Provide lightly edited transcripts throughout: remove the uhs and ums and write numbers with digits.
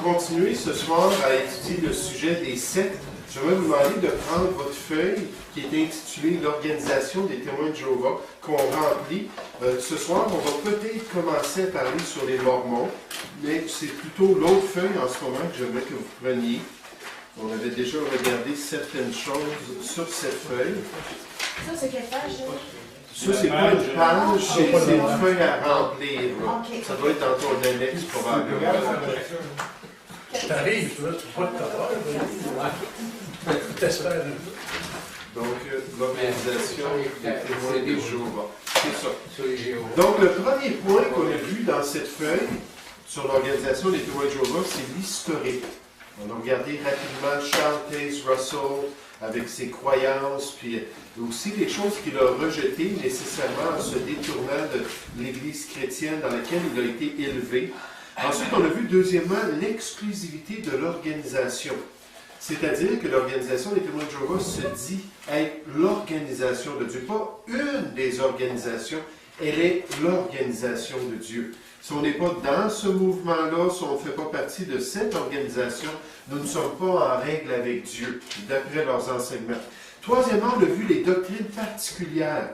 continuer ce soir à étudier le sujet des sectes. Je vais vous demander de prendre votre feuille qui est intitulée l'organisation des témoins de Jéhovah qu'on remplit. Ce soir, on va peut-être commencer à parler sur les Mormons, mais c'est plutôt l'autre feuille en ce moment que j'aimerais que vous preniez. On avait déjà regardé certaines choses sur cette feuille. Ça, c'est quelle page? Ça, c'est pas une page, c'est une feuille à remplir. Okay. Ça doit être dans ton annexe, probablement. Je t'arrive, tu vois, tu vois tout t'espères. Donc, l'organisation des témoins de Jéhovah. C'est ça. Donc, le premier point qu'on a vu dans cette feuille sur l'organisation des témoins de Jéhovah, c'est l'historique. On a regardé rapidement Charles Taze Russell avec ses croyances, puis aussi les choses qu'il a rejetées nécessairement en se détournant de l'Église chrétienne dans laquelle il a été élevé. Ensuite, on a vu deuxièmement l'exclusivité de l'organisation. C'est-à-dire que l'organisation des témoins de Jéhovah se dit être l'organisation de Dieu. Pas une des organisations, elle est l'organisation de Dieu. Si on n'est pas dans ce mouvement-là, si on ne fait pas partie de cette organisation, nous ne sommes pas en règle avec Dieu, d'après leurs enseignements. Troisièmement, on a vu les doctrines particulières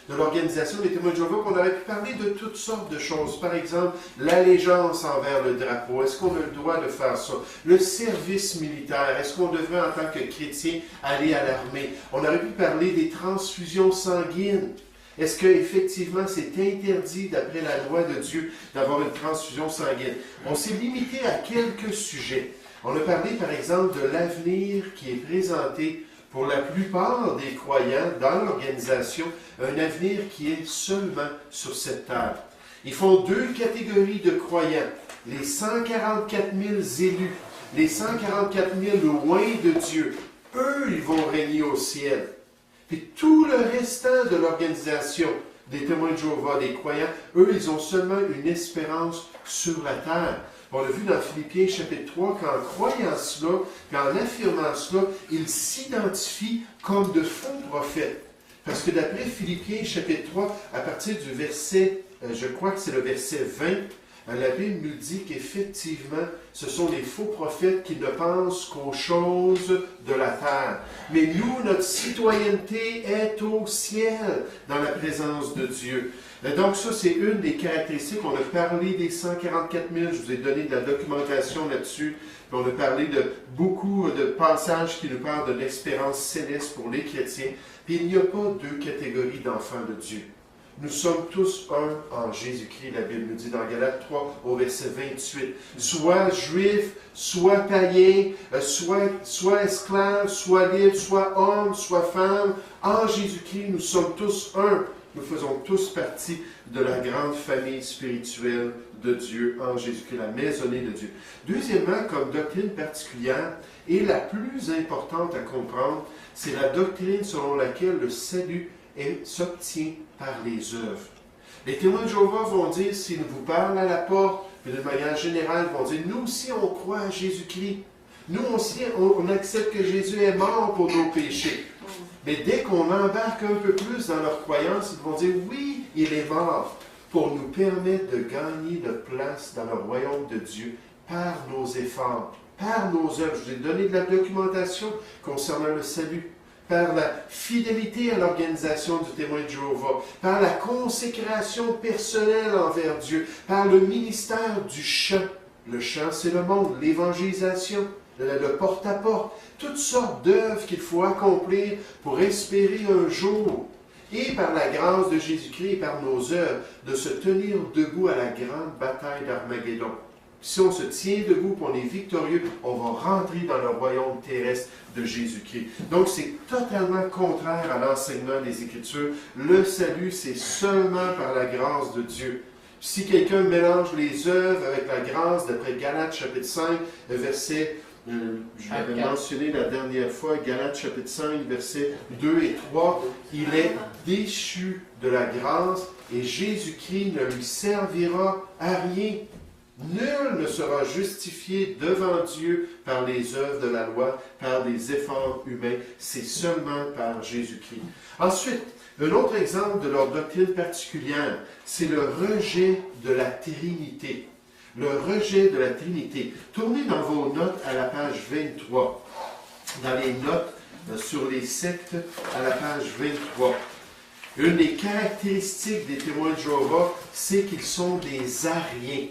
de l'organisation des témoins de Jéhovah, qu'on aurait pu parler de toutes sortes de choses. Par exemple, l'allégeance envers le drapeau. Est-ce qu'on a le droit de faire ça? Le service militaire. Est-ce qu'on devrait, en tant que chrétien, aller à l'armée? On aurait pu parler des transfusions sanguines. Est-ce qu'effectivement c'est interdit, d'après la loi de Dieu, d'avoir une transfusion sanguine? On s'est limité à quelques sujets. On a parlé, par exemple, de l'avenir qui est présenté pour la plupart des croyants dans l'organisation, un avenir qui est seulement sur cette terre. Ils font deux catégories de croyants. Les 144 000 élus, les 144 000 loin de Dieu, eux, ils vont régner au ciel. Puis tout le restant de l'organisation des témoins de Jéhovah, des croyants, eux, ils ont seulement une espérance sur la terre. On l'a vu dans Philippiens chapitre 3, qu'en croyant cela, qu'en affirmant cela, ils s'identifient comme de faux prophètes. Parce que d'après Philippiens chapitre 3, à partir du verset, je crois que c'est le verset 20, la Bible nous dit qu'effectivement, ce sont les faux prophètes qui ne pensent qu'aux choses de la terre. Mais nous, notre citoyenneté est au ciel, dans la présence de Dieu. Donc ça, c'est une des caractéristiques. On a parlé des 144 000, je vous ai donné de la documentation là-dessus. Puis on a parlé de beaucoup de passages qui nous parlent de l'espérance céleste pour les chrétiens. Puis il n'y a pas deux catégories d'enfants de Dieu. Nous sommes tous un en Jésus-Christ, la Bible nous dit dans Galates 3 au verset 28. Soit juif, soit païen, soit esclave, soit libre, soit homme, soit femme, en Jésus-Christ, nous sommes tous un. Nous faisons tous partie de la grande famille spirituelle de Dieu en Jésus-Christ, la maisonnée de Dieu. Deuxièmement, comme doctrine particulière, et la plus importante à comprendre, c'est la doctrine selon laquelle le salut s'obtient par les œuvres. Les témoins de Jéhovah vont dire, s'ils vous parlent à la porte, mais de manière générale, ils vont dire, nous aussi on croit à Jésus-Christ. Nous aussi on accepte que Jésus est mort pour nos péchés. Mais dès qu'on embarque un peu plus dans leur croyance, ils vont dire, oui, il est mort pour nous permettre de gagner notre place dans le royaume de Dieu par nos efforts, par nos œuvres. Je vous ai donné de la documentation concernant le salut. Par la fidélité à l'organisation du témoin de Jéhovah, par la consécration personnelle envers Dieu, par le ministère du chant. Le chant, c'est le monde, l'évangélisation, le porte-à-porte, toutes sortes d'œuvres qu'il faut accomplir pour espérer un jour, et par la grâce de Jésus-Christ et par nos œuvres, de se tenir debout à la grande bataille d'Armageddon. Si on se tient debout, on est victorieux, on va rentrer dans le royaume terrestre de Jésus-Christ. Donc, c'est totalement contraire à l'enseignement des Écritures. Le salut, c'est seulement par la grâce de Dieu. Si quelqu'un mélange les œuvres avec la grâce, d'après Galates chapitre 5, verset, je l'avais mentionné la dernière fois, Galates chapitre 5, versets 2 et 3, il est déchu de la grâce et Jésus-Christ ne lui servira à rien. Nul ne sera justifié devant Dieu par les œuvres de la loi, par des efforts humains. C'est seulement par Jésus-Christ. Ensuite, un autre exemple de leur doctrine particulière, c'est le rejet de la Trinité. le rejet de la Trinité. Tournez dans vos notes à la page 23, dans les notes sur les sectes à la page 23. Une des caractéristiques des témoins de Jéhovah, c'est qu'ils sont des Ariens.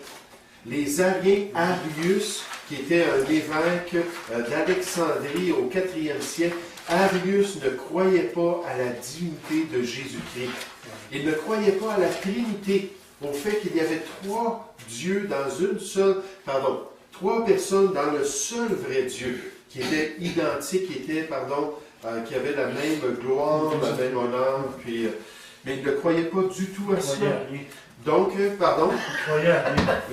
Les Ariens, Arius, qui était un évêque d'Alexandrie au 4e siècle, Arius ne croyait pas à la divinité de Jésus-Christ. Il ne croyait pas à la Trinité, au fait qu'il y avait trois dieux dans trois personnes dans le seul vrai Dieu, qui étaient identiques, qui avaient la même gloire, la même honneur, mais il ne croyait pas du tout à cela. Donc, il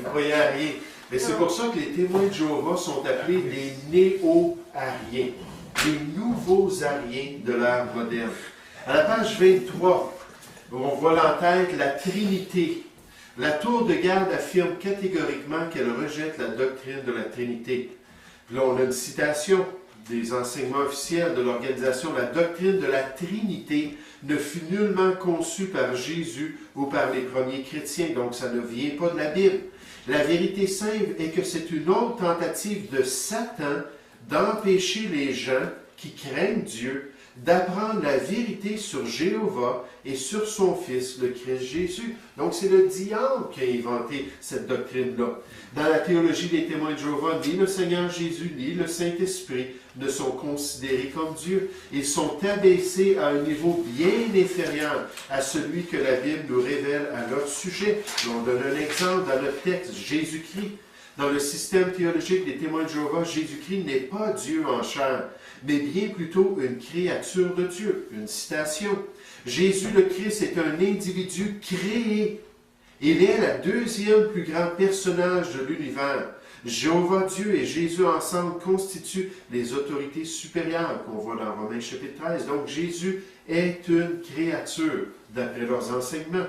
croyait à rien. Mais c'est pour ça que les témoins de Jéhovah sont appelés les néo-ariens, les nouveaux ariens de l'ère moderne. À la page 23, on voit l'entête la Trinité. La tour de garde affirme catégoriquement qu'elle rejette la doctrine de la Trinité. Là, on a une citation des enseignements officiels de l'organisation. La doctrine de la Trinité ne fut nullement conçue par Jésus ou par les premiers chrétiens, donc ça ne vient pas de la Bible. La vérité simple est que c'est une autre tentative de Satan d'empêcher les gens qui craignent Dieu d'apprendre la vérité sur Jéhovah et sur son Fils, le Christ Jésus. Donc c'est le diable qui a inventé cette doctrine-là. Dans la théologie des témoins de Jéhovah, ni le Seigneur Jésus, ni le Saint-Esprit ne sont considérés comme Dieu. Ils sont abaissés à un niveau bien inférieur à celui que la Bible nous révèle à leur sujet. On donne un exemple dans notre texte, Jésus-Christ. Dans le système théologique des témoins de Jéhovah, Jésus-Christ n'est pas Dieu en chair, mais bien plutôt une créature de Dieu. Une citation. Jésus le Christ est un individu créé. Il est le deuxième plus grand personnage de l'univers. Jéhovah Dieu et Jésus ensemble constituent les autorités supérieures qu'on voit dans Romains chapitre 13. Donc Jésus est une créature, d'après leurs enseignements.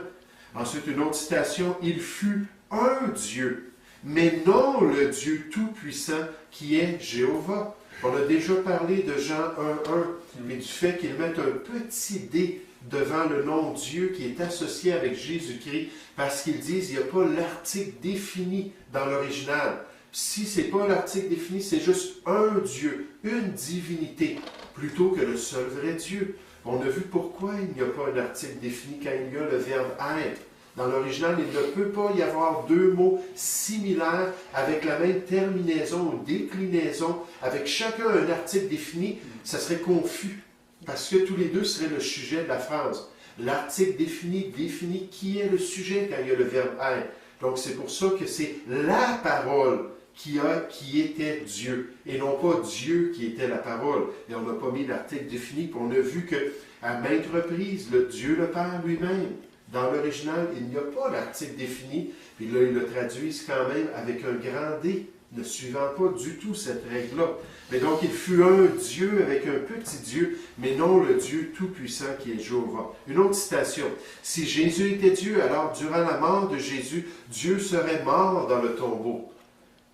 Ensuite, une autre citation. Il fut un Dieu, mais non le Dieu tout-puissant qui est Jéhovah. On a déjà parlé de Jean 1.1, mais du fait qu'ils mettent un petit D devant le nom Dieu qui est associé avec Jésus-Christ, parce qu'ils disent qu'il n'y a pas l'article défini dans l'original. Si ce n'est pas l'article défini, c'est juste un Dieu, une divinité, plutôt que le seul vrai Dieu. On a vu pourquoi il n'y a pas un article défini quand il y a le verbe être. Dans l'original, il ne peut pas y avoir deux mots similaires avec la même terminaison ou déclinaison, avec chacun un article défini, ça serait confus, parce que tous les deux seraient le sujet de la phrase. L'article défini définit qui est le sujet quand il y a le verbe être. Donc c'est pour ça que c'est la parole qui était Dieu, et non pas Dieu qui était la parole. Et on n'a pas mis l'article défini, puis on a vu qu'à maintes reprises, le Dieu le Père lui-même, dans l'original, il n'y a pas l'article défini, puis là, ils le traduisent quand même avec un grand D, ne suivant pas du tout cette règle-là. Mais donc, il fut un Dieu avec un petit Dieu, mais non le Dieu tout-puissant qui est Jéhovah. Une autre citation. Si Jésus était Dieu, alors durant la mort de Jésus, Dieu serait mort dans le tombeau.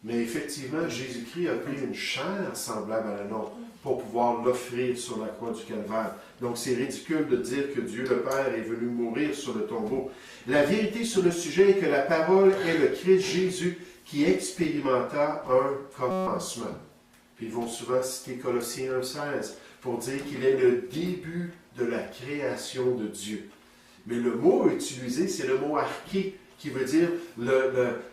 Mais effectivement, Jésus-Christ a pris une chair semblable à la nôtre pour pouvoir l'offrir sur la croix du Calvaire. Donc c'est ridicule de dire que Dieu le Père est venu mourir sur le tombeau. La vérité sur le sujet est que la parole est le Christ Jésus qui expérimenta un commencement. Puis ils vont souvent citer Colossiens 1,16 pour dire qu'il est le début de la création de Dieu. Mais le mot utilisé, c'est le mot arché, qui veut dire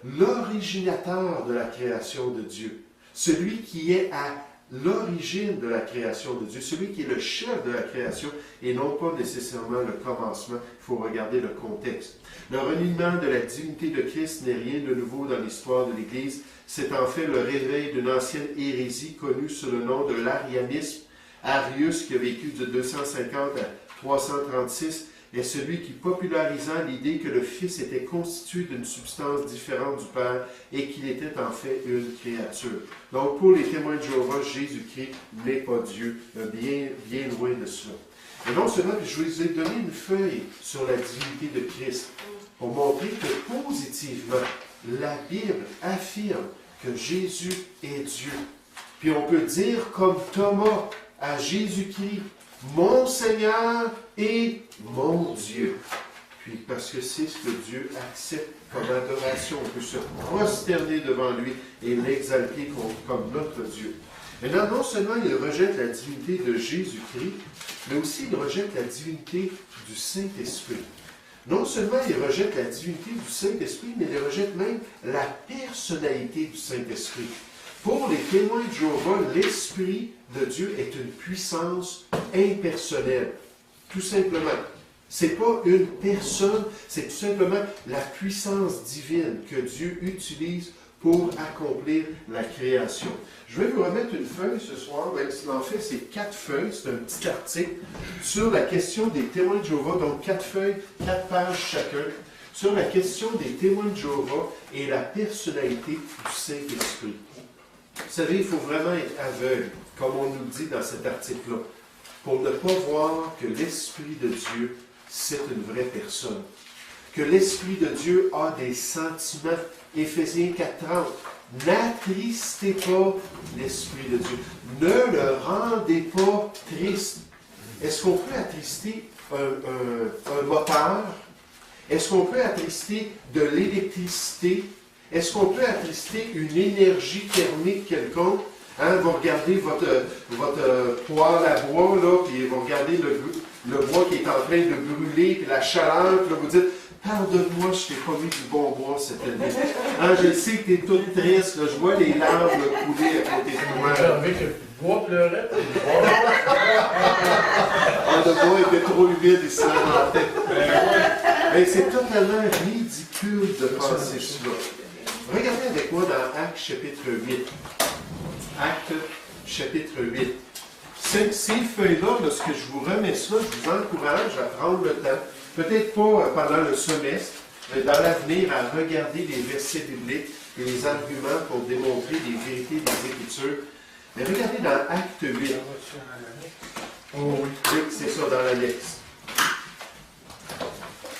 l'originateur de la création de Dieu. Celui qui est à l'origine de la création de Dieu, celui qui est le chef de la création et non pas nécessairement le commencement. Il faut regarder le contexte. Le reniement de la divinité de Christ n'est rien de nouveau dans l'histoire de l'Église. C'est en fait le réveil d'une ancienne hérésie connue sous le nom de l'arianisme. Arius, qui a vécu de 250 à 336, est celui qui popularisant l'idée que le Fils était constitué d'une substance différente du Père et qu'il était en fait une créature. Donc pour les témoins de Jéhovah, Jésus-Christ n'est pas Dieu, bien loin de cela. Et non seulement, je vous ai donné une feuille sur la divinité de Christ pour montrer que positivement, la Bible affirme que Jésus est Dieu. Puis on peut dire comme Thomas à Jésus-Christ, « Mon Seigneur et mon Dieu ». puis parce que c'est ce que Dieu accepte comme adoration. On peut se prosterner devant lui et l'exalter comme notre Dieu. Maintenant, non seulement il rejette la divinité de Jésus-Christ, mais aussi il rejette la divinité du Saint-Esprit. Non seulement il rejette la divinité du Saint-Esprit, mais il rejette même la personnalité du Saint-Esprit. Pour les témoins de Jéhovah, l'Esprit de Dieu est une puissance impersonnelle. Tout simplement. Ce n'est pas une personne, c'est tout simplement la puissance divine que Dieu utilise pour accomplir la création. Je vais vous remettre une feuille ce soir. En fait, c'est 4 feuilles, c'est un petit article sur la question des témoins de Jéhovah, donc 4 feuilles, 4 pages chacun, sur la question des témoins de Jéhovah et la personnalité du Saint-Esprit. Vous savez, il faut vraiment être aveugle, comme on nous dit dans cet article-là, pour ne pas voir que l'Esprit de Dieu, c'est une vraie personne. Que l'Esprit de Dieu a des sentiments. Éphésiens 4:30. N'attristez pas l'Esprit de Dieu. Ne le rendez pas triste. Est-ce qu'on peut attrister un moteur? Est-ce qu'on peut attrister de l'électricité? Est-ce qu'on peut attrister une énergie thermique quelconque? Hein, vous regardez votre poêle à bois, là, puis vous regardez le bois qui est en train de brûler, puis la chaleur, puis là, vous dites, pardonne-moi, je t'ai pas mis du bon bois cette année. Hein, je sais que tu es toute triste, là, je vois les larmes couler à côté de moi. J'ai envie que le bois pleurait. Le bois était trop humide, il se lamentait. Mais c'est totalement ridicule de penser cela. Regardez avec moi dans Actes chapitre 8. Actes chapitre 8. Ces feuilles-là, lorsque je vous remets ça, je vous encourage à prendre le temps, peut-être pas pendant le semestre, mais dans l'avenir, à regarder les versets bibliques et les arguments pour démontrer les vérités des Écritures. Mais regardez dans Actes 8. Oh oui, c'est ça, dans l'annexe.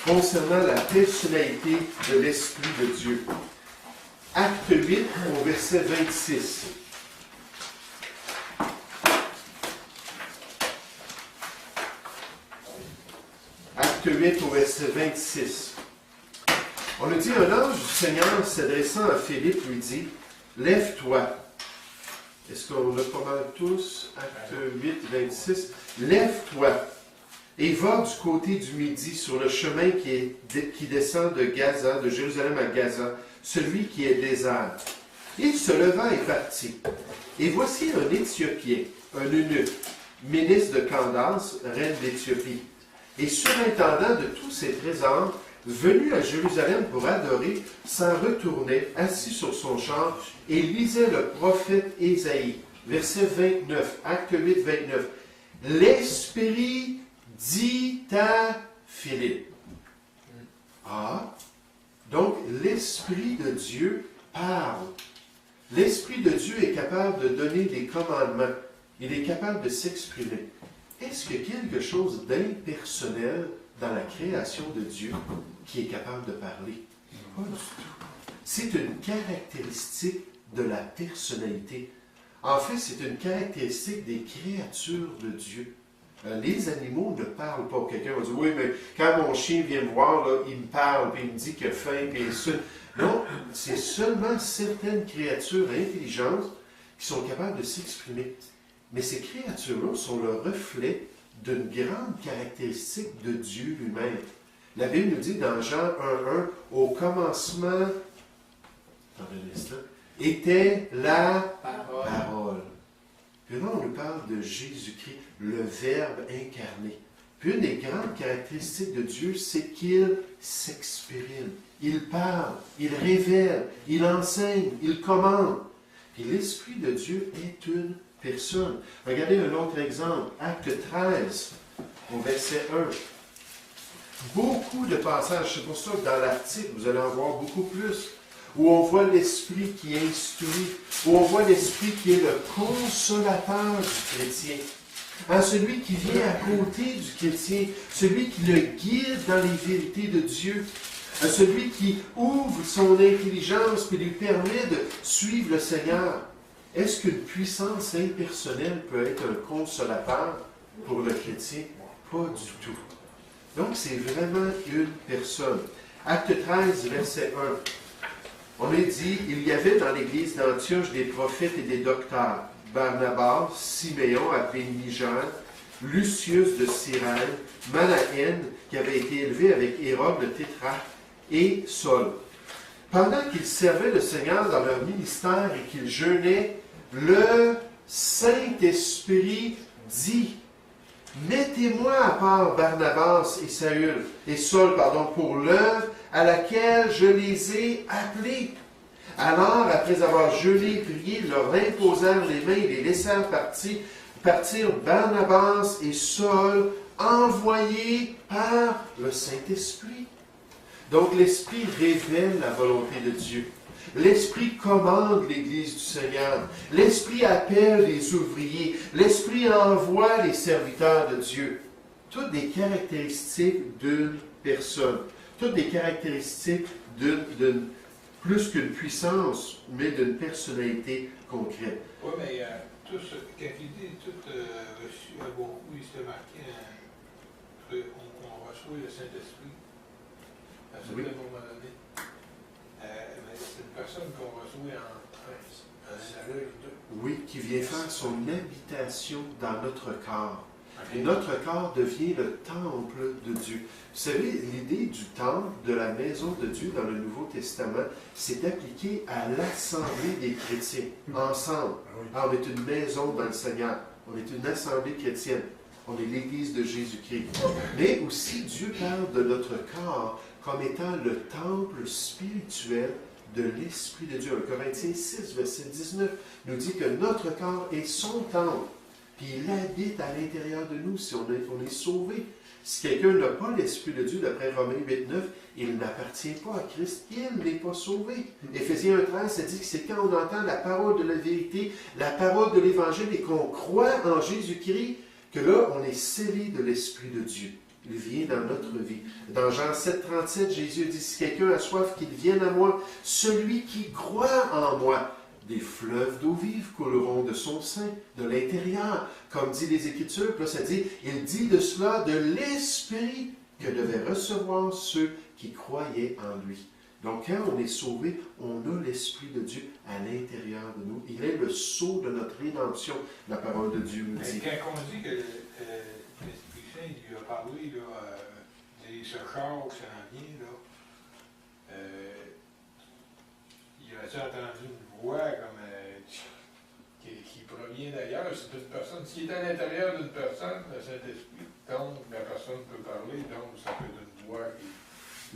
Concernant la personnalité de l'Esprit de Dieu. Acte 8, au verset 26. Acte 8, au verset 26. On nous dit, un ange du Seigneur s'adressant à Philippe lui dit, « Lève-toi. » Est-ce qu'on l'a pas mal tous? Acte 8, 26. « Lève-toi et va du côté du midi sur le chemin qui descend de Gaza, de Jérusalem à Gaza, celui qui est désert. » Il se leva et partit. Et voici un Éthiopien, un eunuque, ministre de Candace, reine d'Éthiopie, et surintendant de tous ses trésors, venu à Jérusalem pour adorer, s'en retournait, assis sur son char, et lisait le prophète Ésaïe. Verset 29, Acte 8, 29. « L'Esprit dit à Philippe. » Ah, donc l'Esprit de Dieu parle. L'Esprit de Dieu est capable de donner des commandements. Il est capable de s'exprimer. Est-ce qu'il y a quelque chose d'impersonnel dans la création de Dieu qui est capable de parler? Pas du tout. C'est une caractéristique de la personnalité. En fait, c'est une caractéristique des créatures de Dieu. Les animaux ne parlent pas. Quelqu'un va dire, oui, mais quand mon chien vient me voir, là, il me parle, puis il me dit qu'il a faim, puis il suit. Non, c'est seulement certaines créatures intelligentes qui sont capables de s'exprimer. Mais ces créatures-là sont le reflet d'une grande caractéristique de Dieu lui-même. La Bible nous dit dans Jean 1.1, au commencement, était la parole. Puis là, on nous parle de Jésus-Christ, le Verbe incarné. Puis une des grandes caractéristiques de Dieu, c'est qu'il s'exprime. Il parle, il révèle, il enseigne, il commande. Puis l'Esprit de Dieu est une personne. Regardez un autre exemple, Acte 13, au verset 1. Beaucoup de passages, c'est pour ça que dans l'article, vous allez en voir beaucoup plus, où on voit l'Esprit qui instruit, où on voit l'Esprit qui est le consolateur du chrétien. Hein, celui qui vient à côté du chrétien, celui qui le guide dans les vérités de Dieu, hein, celui qui ouvre son intelligence et lui permet de suivre le Seigneur. Est-ce qu'une puissance impersonnelle peut être un consolateur pour le chrétien? Pas du tout. Donc, c'est vraiment une personne. Acte 13, verset 1. On est dit, il y avait dans l'église d'Antioche des prophètes et des docteurs. Barnabas, Siméon, appelé Niger, Lucius de Cyrène, Manahen, qui avait été élevé avec Hérode le tétrarque, et Saul. Pendant qu'ils servaient le Seigneur dans leur ministère et qu'ils jeûnaient, le Saint-Esprit dit, « Mettez-moi à part Barnabas et Saul, pour l'œuvre à laquelle je les ai appelés. » Alors, après avoir jeûné et prié, ils leur imposèrent les mains et les laissèrent partir Barnabas et Saul, envoyés par le Saint-Esprit. Donc, l'Esprit révèle la volonté de Dieu. L'Esprit commande l'Église du Seigneur. L'Esprit appelle les ouvriers. L'Esprit envoie les serviteurs de Dieu. Toutes des caractéristiques d'une personne. Toutes des caractéristiques d'une plus qu'une puissance, mais d'une personnalité concrète. Oui, mais tout ce, quand il dit tout reçu à beaucoup, il s'est marqué on reçoit le Saint-Esprit à un certain moment donné. Mais c'est une personne qu'on reçoit en salut. Oui, qui vient faire son habitation dans notre corps. Et notre corps devient le temple de Dieu. Vous savez, l'idée du temple, de la maison de Dieu dans le Nouveau Testament, c'est appliqué à l'assemblée des chrétiens, ensemble. Alors, on est une maison dans le Seigneur. On est une assemblée chrétienne. On est l'Église de Jésus-Christ. Mais aussi, Dieu parle de notre corps comme étant le temple spirituel de l'Esprit de Dieu. 1 Corinthiens 6, verset 19, nous dit que notre corps est son temple. Puis il habite à l'intérieur de nous si on est sauvé. Si quelqu'un n'a pas l'Esprit de Dieu, d'après Romains 8, 9, il n'appartient pas à Christ, il n'est pas sauvé. Éphésiens 1, 13, ça dit que c'est quand on entend la parole de la vérité, la parole de l'Évangile et qu'on croit en Jésus-Christ, que là, on est scellé de l'Esprit de Dieu. Il vient dans notre vie. Dans Jean 7, 37, Jésus dit, si quelqu'un a soif, qu'il vienne à moi, celui qui croit en moi. Des fleuves d'eau vive couleront de son sein, de l'intérieur. Comme dit les Écritures, là ça dit, il dit de cela de l'Esprit que devaient recevoir ceux qui croyaient en lui. Donc quand on est sauvé, on a l'Esprit de Dieu à l'intérieur de nous. Il est le sceau de notre rédemption, la parole de Dieu nous dit. Mais quand on dit que l'Esprit Saint lui a parlé, ce char qui s'en vient, il a entendu une voix comme, qui provient d'ailleurs. C'est une personne. S'il est à l'intérieur d'une personne, le Saint-Esprit, donc la personne peut parler, donc ça peut être une voix qui...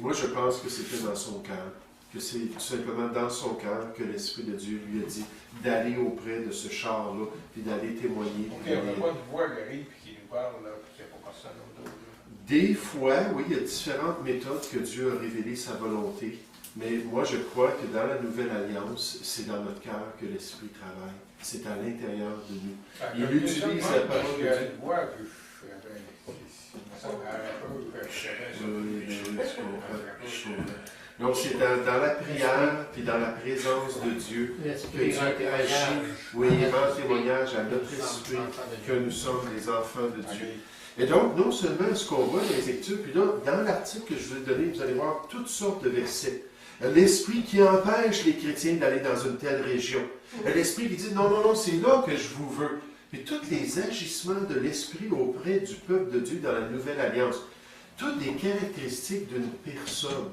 Moi, je pense que c'était dans son cœur, que c'est tout simplement dans son cœur que l'Esprit de Dieu lui a dit d'aller auprès de ce char-là, puis d'aller témoigner. OK, on n'a pas une voix qui arrive et qui nous parle, là, puis qu'il n'y a pas personne autour. Des fois, oui, il y a différentes méthodes que Dieu a révélé sa volonté. Mais moi, je crois que dans la Nouvelle Alliance, c'est dans notre cœur que l'Esprit travaille. C'est à l'intérieur de nous. Il utilise la parole de Dieu. Donc, c'est dans la prière, puis dans la présence de Dieu, que Dieu agit. Oui, il rend témoignage à notre esprit que nous sommes les enfants de Dieu. Et donc, non seulement ce qu'on voit dans les Écritures, puis là, dans l'article que je vais donner, vous allez voir toutes sortes de versets. L'esprit qui empêche les chrétiens d'aller dans une telle région. L'esprit qui dit, non, non, non, c'est là que je vous veux. Et tous les agissements de l'esprit auprès du peuple de Dieu dans la Nouvelle Alliance, toutes des caractéristiques d'une personne,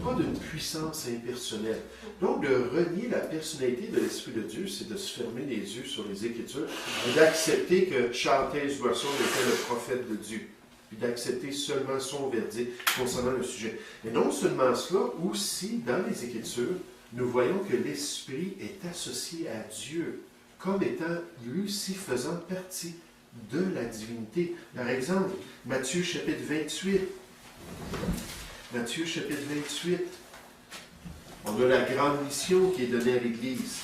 pas d'une puissance impersonnelle. Donc, de renier la personnalité de l'Esprit de Dieu, c'est de se fermer les yeux sur les Écritures et d'accepter que Charles Taze Russell était le prophète de Dieu, puis d'accepter seulement son verdict concernant le sujet. Et non seulement cela, aussi dans les Écritures, nous voyons que l'Esprit est associé à Dieu, comme étant lui aussi faisant partie de la divinité. Par exemple, Matthieu chapitre 28. Matthieu chapitre 28. On a la grande mission qui est donnée à l'Église.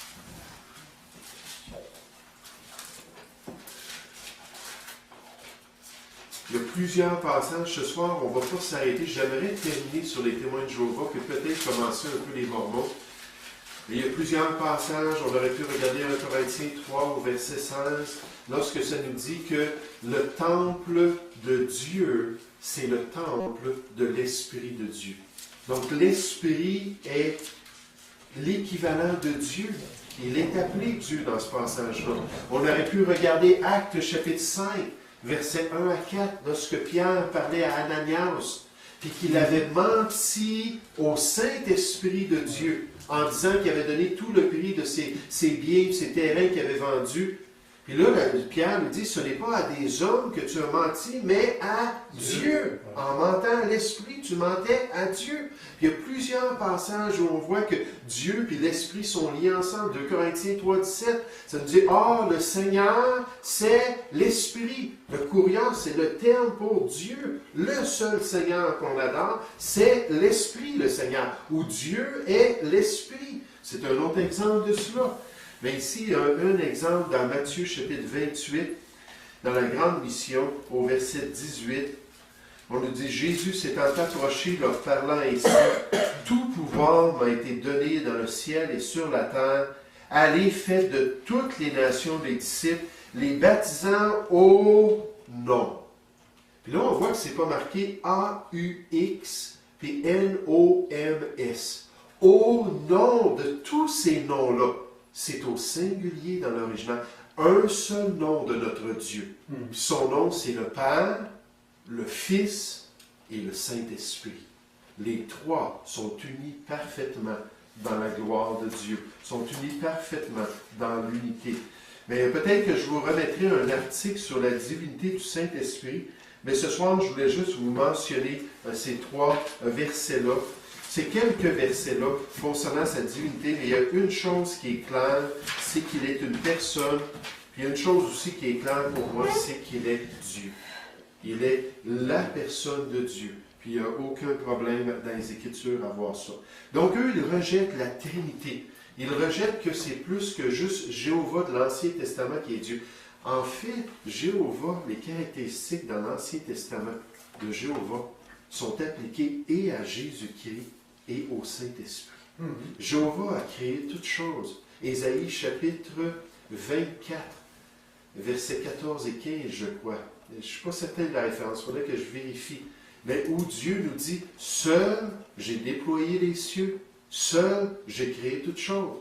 Il y a plusieurs passages. Ce soir, on ne va pas s'arrêter. J'aimerais terminer sur les témoins de Jéhovah, puis peut-être commencer un peu les Mormons. Et il y a plusieurs passages, on aurait pu regarder 1 Corinthiens 3 au verset 16, lorsque ça nous dit que le temple de Dieu, c'est le temple de l'Esprit de Dieu. Donc l'Esprit est l'équivalent de Dieu. Il est appelé Dieu dans ce passage-là. On aurait pu regarder Actes chapitre 5, versets 1 à 4, lorsque Pierre parlait à Ananias, puis qu'il avait menti au Saint-Esprit de Dieu, en disant qu'il avait donné tout le prix de ses biens, ses terrains qu'il avait vendus. Puis là, Pierre lui dit, ce n'est pas à des hommes que tu as menti, mais à Dieu. En mentant à l'Esprit, tu mentais à Dieu. Puis il y a plusieurs passages où on voit que Dieu et l'Esprit sont liés ensemble. 2 Corinthiens 3, 17, ça nous dit, « Or, le Seigneur, c'est l'Esprit. » Le Kurios, c'est le terme pour Dieu. Le seul Seigneur qu'on adore, c'est l'Esprit, le Seigneur, où Dieu est l'Esprit. C'est un autre exemple de cela. Mais ici, il y a un exemple dans Matthieu chapitre 28, dans la grande mission, au verset 18. On nous dit, Jésus s'étant approché, leur parlant ainsi, « Tout pouvoir m'a été donné dans le ciel et sur la terre. Allez, faites de toutes les nations des disciples, les baptisant au nom. » Puis là, on voit que ce n'est pas marqué A-U-X, puis N-O-M-S. Au nom de tous ces noms-là. C'est au singulier dans l'original. Un seul nom de notre Dieu. Son nom, c'est le Père, le Fils et le Saint-Esprit. Les trois sont unis parfaitement dans la gloire de Dieu, sont unis parfaitement dans l'unité. Mais peut-être que je vous remettrai un article sur la divinité du Saint-Esprit, mais ce soir, je voulais juste vous mentionner ces trois versets-là. Ces quelques versets-là concernant sa divinité, mais il y a une chose qui est claire, c'est qu'il est une personne. Puis il y a une chose aussi qui est claire pour moi, c'est qu'il est Dieu. Il est la personne de Dieu. Puis il n'y a aucun problème dans les Écritures à voir ça. Donc eux, ils rejettent la Trinité. Ils rejettent que c'est plus que juste Jéhovah de l'Ancien Testament qui est Dieu. En fait, Jéhovah, les caractéristiques dans l'Ancien Testament de Jéhovah sont appliquées et à Jésus-Christ et au Saint-Esprit. Jéhovah a créé toutes choses. Ésaïe chapitre 24, versets 14 et 15, je crois. Je ne suis pas certain de la référence, il faudrait que je vérifie. Mais où Dieu nous dit, « Seul, j'ai déployé les cieux, seul, j'ai créé toutes choses. »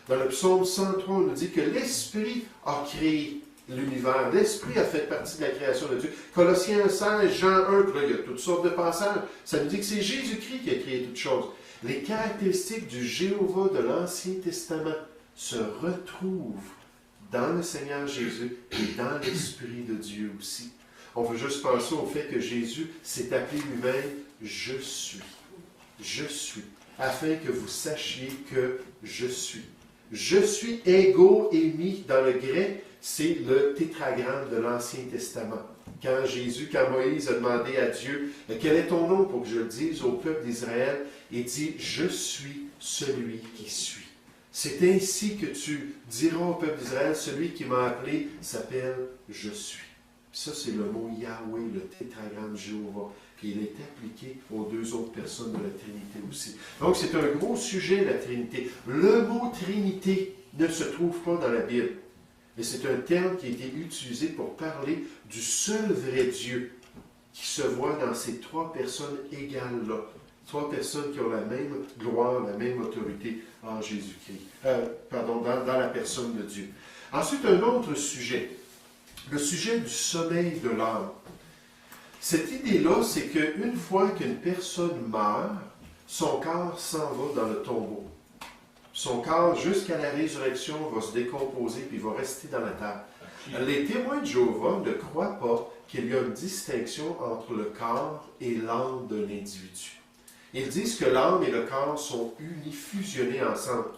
Dans le psaume 103, on nous dit que l'Esprit a créé l'univers. L'Esprit a fait partie de la création de Dieu. Colossiens 16, Jean 1, puis là, il y a toutes sortes de passages. Ça nous dit que c'est Jésus-Christ qui a créé toutes choses. Les caractéristiques du Jéhovah de l'Ancien Testament se retrouvent dans le Seigneur Jésus et dans l'Esprit de Dieu aussi. On veut juste penser au fait que Jésus s'est appelé lui-même « Je suis ». Je suis. Afin que vous sachiez que je suis. Je suis égo émi dans le grec, c'est le tétragramme de l'Ancien Testament. Quand Moïse a demandé à Dieu, quel est ton nom pour que je le dise au peuple d'Israël, il dit, je suis celui qui suis. C'est ainsi que tu diras au peuple d'Israël, celui qui m'a appelé s'appelle je suis. Ça, c'est le mot Yahweh, le tétragramme Jéhovah. Puis il est appliqué aux deux autres personnes de la Trinité aussi. Donc, c'est un gros sujet, la Trinité. Le mot Trinité ne se trouve pas dans la Bible. Mais c'est un terme qui a été utilisé pour parler du seul vrai Dieu qui se voit dans ces trois personnes égales-là. Trois personnes qui ont la même gloire, la même autorité en Jésus-Christ. Dans la personne de Dieu. Ensuite, un autre sujet. Le sujet du sommeil de l'âme. Cette idée-là, c'est qu'une fois qu'une personne meurt, son corps s'en va dans le tombeau. Son corps, jusqu'à la résurrection, va se décomposer puis va rester dans la terre. Les témoins de Jéhovah ne croient pas qu'il y a une distinction entre le corps et l'âme de l'individu. Ils disent que l'âme et le corps sont unis, fusionnés ensemble.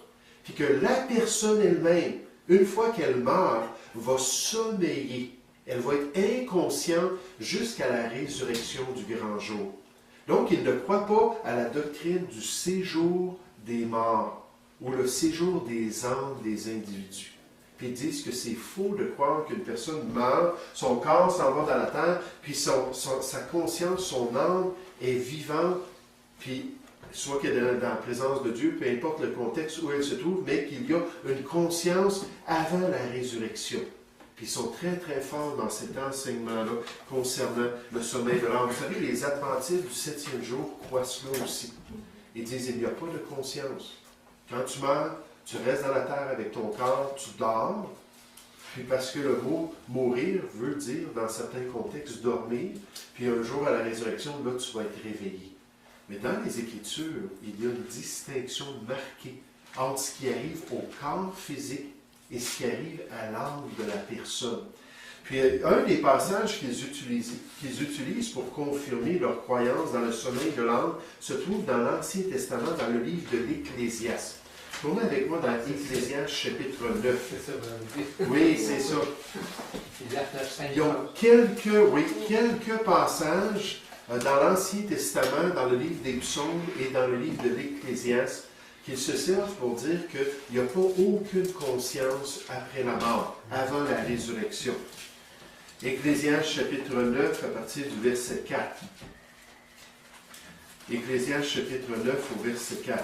Puis que la personne elle-même, une fois qu'elle meurt, va sommeiller. Elle va être inconsciente jusqu'à la résurrection du grand jour. Donc, ils ne croient pas à la doctrine du séjour des morts ou le séjour des âmes des individus. Puis ils disent que c'est faux de croire qu'une personne meurt, son corps s'en va dans la terre, puis sa conscience, son âme est vivante, puis soit qu'elle est dans la présence de Dieu, peu importe le contexte où elle se trouve, mais qu'il y a une conscience avant la résurrection. Puis ils sont très, très forts dans cet enseignement-là concernant le sommeil de l'âme. Vous savez, les adventistes du 7e jour croient cela aussi. Ils disent, il n'y a pas de conscience. Quand tu meurs, tu restes dans la terre avec ton corps, tu dors, puis parce que le mot « mourir » veut dire, dans certains contextes, dormir, puis un jour à la résurrection, là, tu vas être réveillé. Mais dans les Écritures, il y a une distinction marquée entre ce qui arrive au corps physique et ce qui arrive à l'âme de la personne. Puis un des passages qu'ils utilisent pour confirmer leur croyance dans le sommeil de l'âme se trouve dans l'Ancien Testament, dans le livre de l'Ecclésiaste. Tournez avec moi dans Ecclésiaste chapitre 9. C'est ça, vous Oui, c'est ça. avez Il y a quelques passages dans l'Ancien Testament, dans le livre des Psaumes et dans le livre de l'Ecclésiaste, qu'ils se servent pour dire qu'il n'y a pas aucune conscience après la mort, avant la résurrection. Ecclésiaste chapitre 9 à partir du verset 4. Ecclésiaste chapitre 9 au verset 4.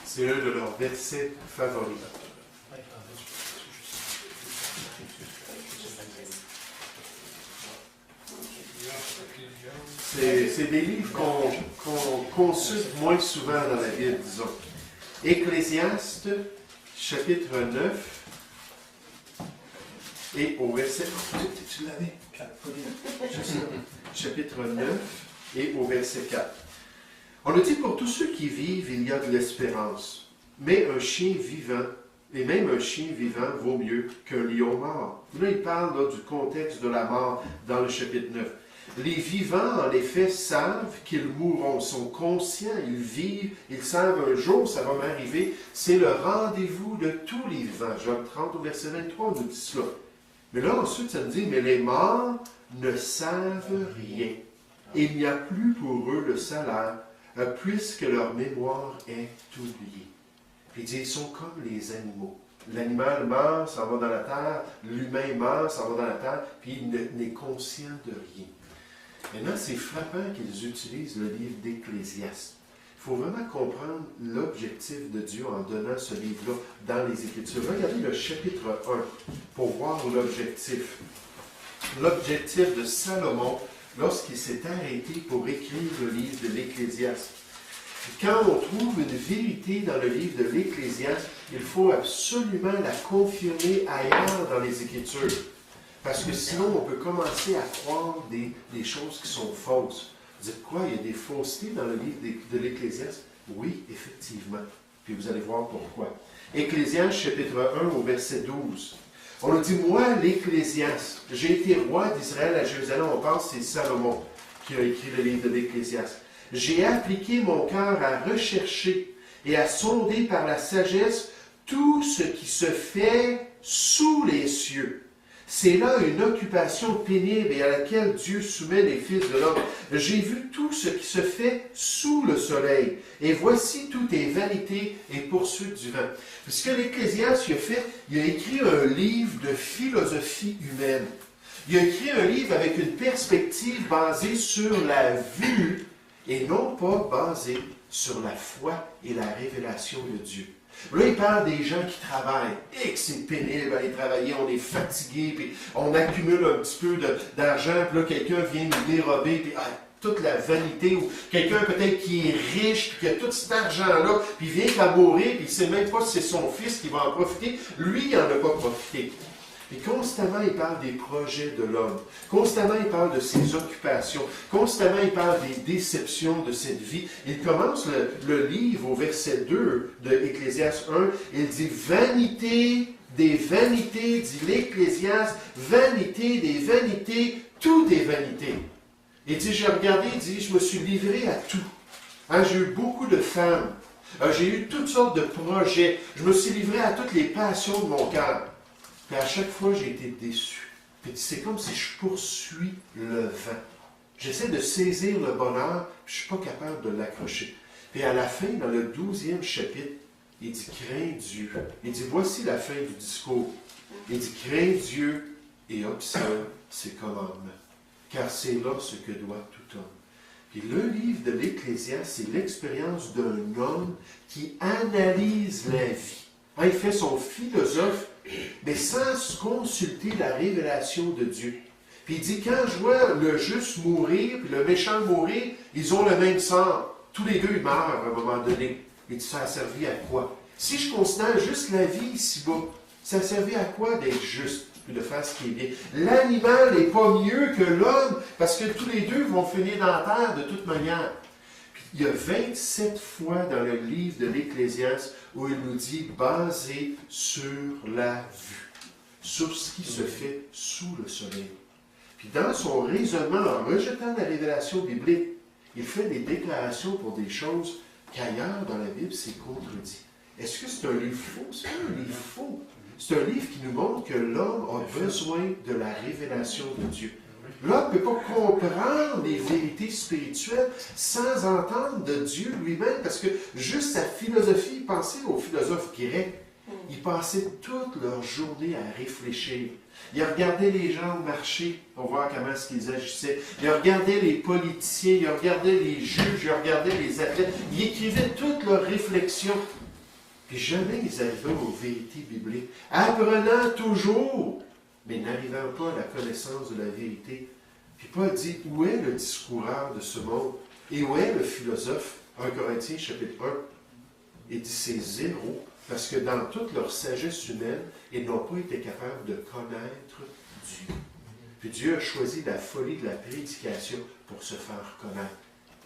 C'est un de leurs versets favoris. C'est des livres qu'on consulte moins souvent dans la Bible, disons. Ecclésiaste, chapitre 9, et au verset... Tu l'avais? Chapitre 9, et au verset 4. On le dit, pour tous ceux qui vivent, il y a de l'espérance. Mais un chien vivant, et même un chien vivant, vaut mieux qu'un lion mort. Là, il parle là, du contexte de la mort dans le chapitre 9. Les vivants, en effet, savent qu'ils mourront, sont conscients, ils vivent, ils savent un jour, ça va m'arriver. C'est le rendez-vous de tous les vivants. Job 30 au verset 23, on nous dit cela. Mais là, ensuite, ça nous dit, mais les morts ne savent rien. Et il n'y a plus pour eux le salaire, puisque leur mémoire est oubliée. Puis il dit, ils sont comme les animaux. L'animal meurt, s'en va dans la terre, l'humain meurt, s'en va dans la terre, puis il n'est conscient de rien. Maintenant, c'est frappant qu'ils utilisent le livre d'Ecclésiaste. Il faut vraiment comprendre l'objectif de Dieu en donnant ce livre-là dans les Écritures. Regardez le chapitre 1 pour voir l'objectif. L'objectif de Salomon lorsqu'il s'est arrêté pour écrire le livre de l'Ecclésiaste. Quand on trouve une vérité dans le livre de l'Ecclésiaste, il faut absolument la confirmer ailleurs dans les Écritures. Parce que sinon, on peut commencer à croire des choses qui sont fausses. Vous dites quoi? Il y a des faussetés dans le livre de l'Ecclésiaste? Oui, effectivement. Puis vous allez voir pourquoi. Ecclésiaste, chapitre 1, au verset 12. On nous dit, moi, l'Ecclésiaste, j'ai été roi d'Israël à Jérusalem. On pense que c'est Salomon qui a écrit le livre de l'Ecclésiaste. J'ai appliqué mon cœur à rechercher et à sonder par la sagesse tout ce qui se fait sous les cieux. C'est là une occupation pénible et à laquelle Dieu soumet les fils de l'homme. J'ai vu tout ce qui se fait sous le soleil. Et voici tout est vanité et poursuite du vent. Ce que l'Ecclésiaste a fait, il a écrit un livre de philosophie humaine. Il a écrit un livre avec une perspective basée sur la vue et non pas basée sur la foi et la révélation de Dieu. Là, il parle des gens qui travaillent. Et que c'est pénible d'aller travailler, on est fatigué, puis on accumule un petit peu d'argent, puis là, quelqu'un vient nous dérober, puis toute la vanité, ou quelqu'un peut-être qui est riche, puis qui a tout cet argent-là, puis il vient qu'à mourir, puis il ne sait même pas si c'est son fils qui va en profiter. Lui, il n'en a pas profité. Et constamment, il parle des projets de l'homme. Constamment, il parle de ses occupations. Constamment, il parle des déceptions de cette vie. Il commence le livre au verset 2 de Ecclésiaste 1. Il dit « Vanité des vanités, dit l'Ecclésiaste, vanité des vanités, tout est vanité. » Il dit « J'ai regardé, il dit « Je me suis livré à tout. J'ai eu beaucoup de femmes. J'ai eu toutes sortes de projets. Je me suis livré à toutes les passions de mon cœur. » Puis à chaque fois, j'ai été déçu. Puis c'est comme si je poursuis le vent. J'essaie de saisir le bonheur, puis je ne suis pas capable de l'accrocher. Puis à la fin, dans le 12e chapitre, il dit « Crains Dieu ». Il dit « Voici la fin du discours. Il dit, crains Dieu et observe ses commandements, car c'est là ce que doit tout homme. Puis le livre de l'Ecclésiaste, c'est l'expérience d'un homme qui analyse la vie. Hein, il fait son philosophe, mais sans consulter la révélation de Dieu. Puis il dit, quand je vois le juste mourir, puis le méchant mourir, ils ont le même sort. Tous les deux, ils meurent à un moment donné. Il dit, ça a servi à quoi? Si je considère juste la vie ici-bas, ça a servi à quoi d'être juste? Puis de faire ce qui est bien. L'animal n'est pas mieux que l'homme, parce que tous les deux vont finir dans la terre de toute manière. Puis, il y a 27 fois dans le livre de l'Ecclésiaste où il nous dit basé sur la vue, sur ce qui se fait sous le soleil. Puis dans son raisonnement, en rejetant la révélation biblique, il fait des déclarations pour des choses qu'ailleurs dans la Bible, c'est contredit. Est-ce que c'est un livre faux? C'est pas un livre faux. C'est un livre qui nous montre que l'homme a besoin de la révélation de Dieu. L'homme ne peut pas comprendre les vérités spirituelles sans entendre de Dieu lui-même, parce que juste sa philosophie, pensez aux philosophes grecs, ils passaient toute leur journée à réfléchir. Ils regardaient les gens marcher pour voir comment est-ce qu'ils agissaient. Ils regardaient les politiciens, ils regardaient les juges, ils regardaient les athlètes. Ils écrivaient toutes leurs réflexions. Puis jamais ils arrivaient aux vérités bibliques, apprenant toujours, mais n'arrivant pas à la connaissance de la vérité. Puis Paul dit, où est le discoureur de ce monde? Et où est le philosophe? 1 Corinthiens chapitre 1. Il dit, c'est zéro, parce que dans toute leur sagesse humaine, ils n'ont pas été capables de connaître Dieu. Puis Dieu a choisi la folie de la prédication pour se faire connaître.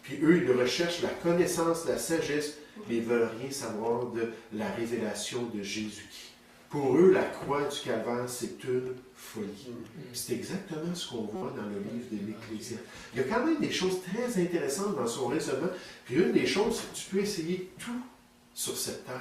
Puis eux, ils recherchent la connaissance, la sagesse, mais ils ne veulent rien savoir de la révélation de Jésus-Christ. Pour eux, la croix du Calvaire, c'est une folie. C'est exactement ce qu'on voit dans le livre de l'Ecclésiaste. Il y a quand même des choses très intéressantes dans son raisonnement. Puis une des choses, c'est que tu peux essayer tout sur cette terre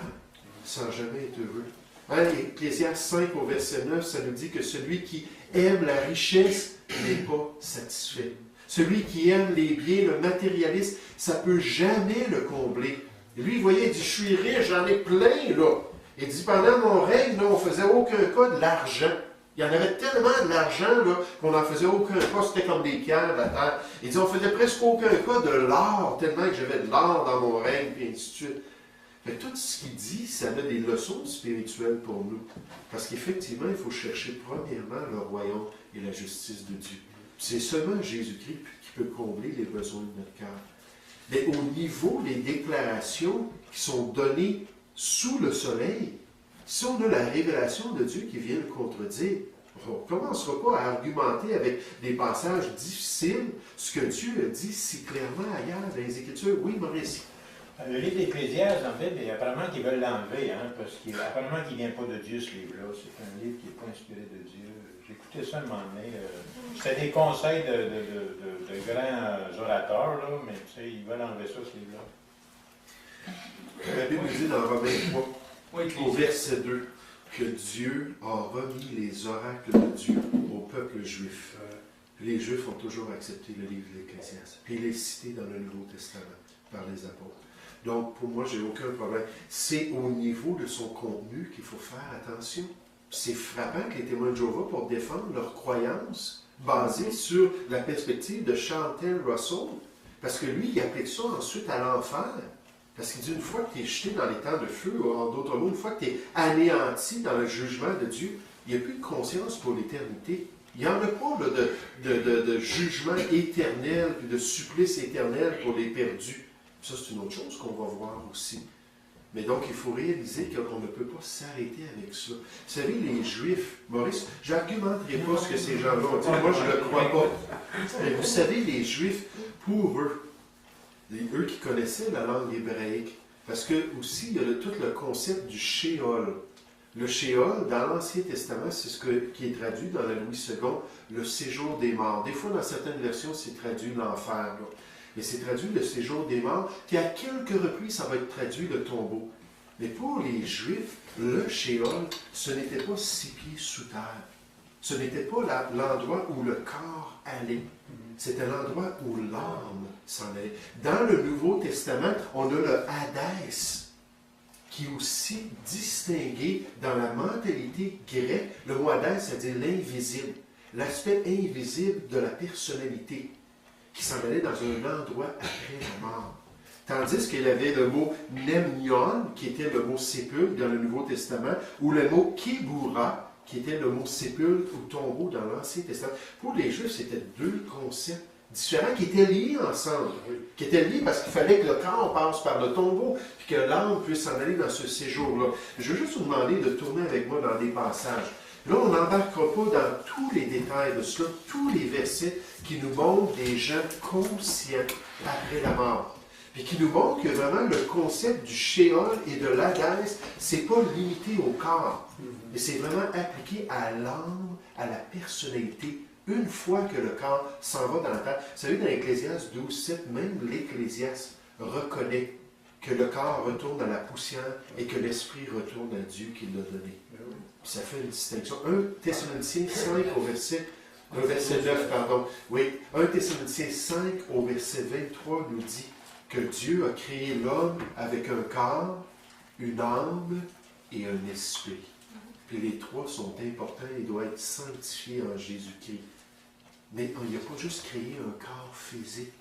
sans jamais être heureux. Hein, Ecclésiaste 5 au verset 9, ça nous dit que celui qui aime la richesse n'est pas satisfait. Celui qui aime les biens, le matérialiste, ça ne peut jamais le combler. Et lui, vous voyez, il dit, je suis riche, j'en ai plein, là. Il dit, pendant mon règne, là, on ne faisait aucun cas de l'argent. Il y en avait tellement de l'argent, là, qu'on n'en faisait aucun cas, c'était comme des pierres de la terre. Il dit, on ne faisait presque aucun cas de l'or, tellement que j'avais de l'or dans mon règne, puis ainsi de suite. Mais tout ce qu'il dit, ça a des leçons spirituelles pour nous. Parce qu'effectivement, il faut chercher premièrement le royaume et la justice de Dieu. C'est seulement Jésus-Christ qui peut combler les besoins de notre cœur. Mais au niveau des déclarations qui sont données sous le soleil, si on a la révélation de Dieu qui vient le contredire, on ne commencera pas à argumenter avec des passages difficiles ce que Dieu a dit si clairement ailleurs dans les Écritures. Oui, Maurice? Le livre d'Ecclésiaste, en fait, apparemment qu'ils veulent l'enlever, hein, parce qu'apparemment qu'il ne vient pas de Dieu, ce livre-là. C'est un livre qui n'est pas inspiré de Dieu. J'écoutais ça un moment donné. C'était des conseils de grands orateurs, là, mais tu sais, ils veulent enlever ça, ce livre-là. La Bible dit dans Romains 3, au verset 2, que Dieu a remis les oracles de Dieu au peuple juif. Les Juifs ont toujours accepté le livre de l'Ecclésiaste. Puis il est cité dans le Nouveau Testament par les apôtres. Donc, pour moi, j'ai aucun problème. C'est au niveau de son contenu qu'il faut faire attention. C'est frappant que les témoins de Jéhovah, pour défendre leur croyance, basée sur la perspective de Chantel Russell, parce que lui, il applique ça ensuite à l'enfer. Parce qu'il dit, une fois que tu es jeté dans les temps de feu, en d'autres mots, une fois que tu es anéanti dans le jugement de Dieu, il n'y a plus de conscience pour l'éternité. Il n'y en a pas là, de jugement éternel, puis de supplice éternel pour les perdus. Ça, c'est une autre chose qu'on va voir aussi. Mais donc, il faut réaliser qu'on ne peut pas s'arrêter avec ça. Vous savez, les Juifs, Maurice, je n'argumenterai pas ce que ces gens-là ont dit. Moi, je ne le crois pas. Mais vous savez, les Juifs, pour eux, eux qui connaissaient la langue hébraïque, parce que aussi, il y a tout le concept du Sheol. Le Sheol, dans l'Ancien Testament, c'est ce qui est traduit dans la Louis II, le séjour des morts. Des fois, dans certaines versions, c'est traduit l'enfer. Mais c'est traduit le séjour des morts, puis à quelques reprises, ça va être traduit le tombeau. Mais pour les Juifs, le Sheol, ce n'était pas 6 pieds sous terre. Ce n'était pas l'endroit où le corps allait. C'était l'endroit où l'âme s'en allait. Dans le Nouveau Testament, on a le Hadès. qui est aussi distingué dans la mentalité grecque. Le mot Hadès, c'est-à-dire l'invisible, l'aspect invisible de la personnalité, qui s'en allait dans un endroit après la mort. Tandis qu'il y avait le mot Nemnion, qui était le mot sépulcre dans le Nouveau Testament, ou le mot Kibura, qui était le mot sépulcre ou tombeau dans l'Ancien Testament. Pour les Juifs, c'était deux concepts différents qui étaient liés ensemble. Qui étaient liés parce qu'il fallait que le corps passe par le tombeau, puis que l'âme puisse s'en aller dans ce séjour-là. Je veux juste vous demander de tourner avec moi dans des passages. Là, on n'embarquera pas dans tous les détails de cela, tous les versets qui nous montrent des gens conscients après la mort. Puis qui nous montrent que vraiment le concept du Sheol et de l'Hadès, c'est pas limité au corps, mais c'est vraiment appliqué à l'âme, à la personnalité, une fois que le corps s'en va dans la terre. Vous savez, dans Ecclésiaste 12:7, même l'Ecclésiaste reconnaît que le corps retourne à la poussière et que l'esprit retourne à Dieu qui l'a donné. Puis ça fait une distinction. 1 Thessaloniciens 5 au verset 9, pardon. Oui, 1 Thessaloniciens 5 au verset 23 nous dit que Dieu a créé l'homme avec un corps, une âme et un esprit. Puis les trois sont importants et doivent être sanctifiés en Jésus-Christ. Mais il n'a pas juste créé un corps physique.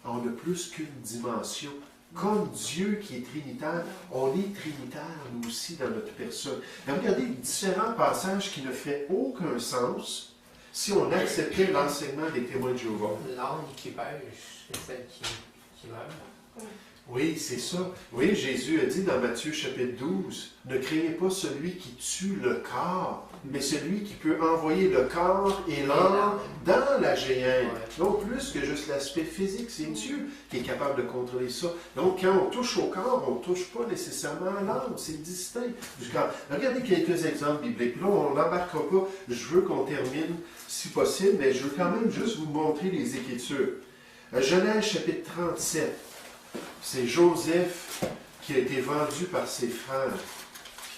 On a plus qu'une dimension. Comme Dieu qui est trinitaire, on est trinitaire nous aussi dans notre personne. Et regardez différents passages qui ne font aucun sens si on acceptait l'enseignement des témoins de Jéhovah. L'âme qui pêche, c'est celle qui meurt. Oui, c'est ça. Oui, Jésus a dit dans Matthieu chapitre 12, « Ne craignez pas celui qui tue le corps, mais celui qui peut envoyer le corps et l'âme dans la géhenne. » Donc, plus que juste l'aspect physique, c'est Dieu qui est capable de contrôler ça. Donc, quand on touche au corps, on ne touche pas nécessairement à l'âme, c'est distinct du corps. Regardez quelques exemples bibliques. Là, on n'embarquera pas. Je veux qu'on termine, si possible, mais je veux quand même juste vous montrer les Écritures. Genèse chapitre 37. C'est Joseph qui a été vendu par ses frères,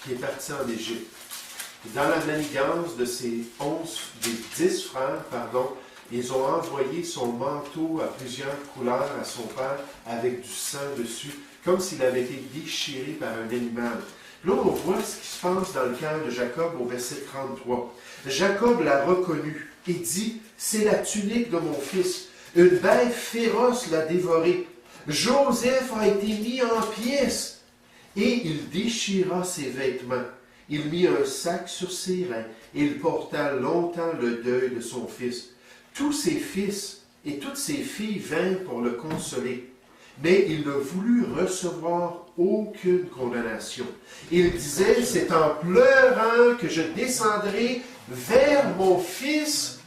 qui est parti en Égypte. Dans la manigance de ses 10 frères, ils ont envoyé son manteau à plusieurs couleurs à son père avec du sang dessus, comme s'il avait été déchiré par un animal. Là, on voit ce qui se passe dans le cœur de Jacob au verset 33. Jacob l'a reconnu et dit, « C'est la tunique de mon fils. Une bête féroce l'a dévoré. Joseph a été mis en pièces. » Et il déchira ses vêtements. Il mit un sac sur ses reins. Et il porta longtemps le deuil de son fils. Tous ses fils et toutes ses filles vinrent pour le consoler. Mais il ne voulut recevoir aucune condamnation. Il disait, « C'est en pleurant que je descendrai vers mon fils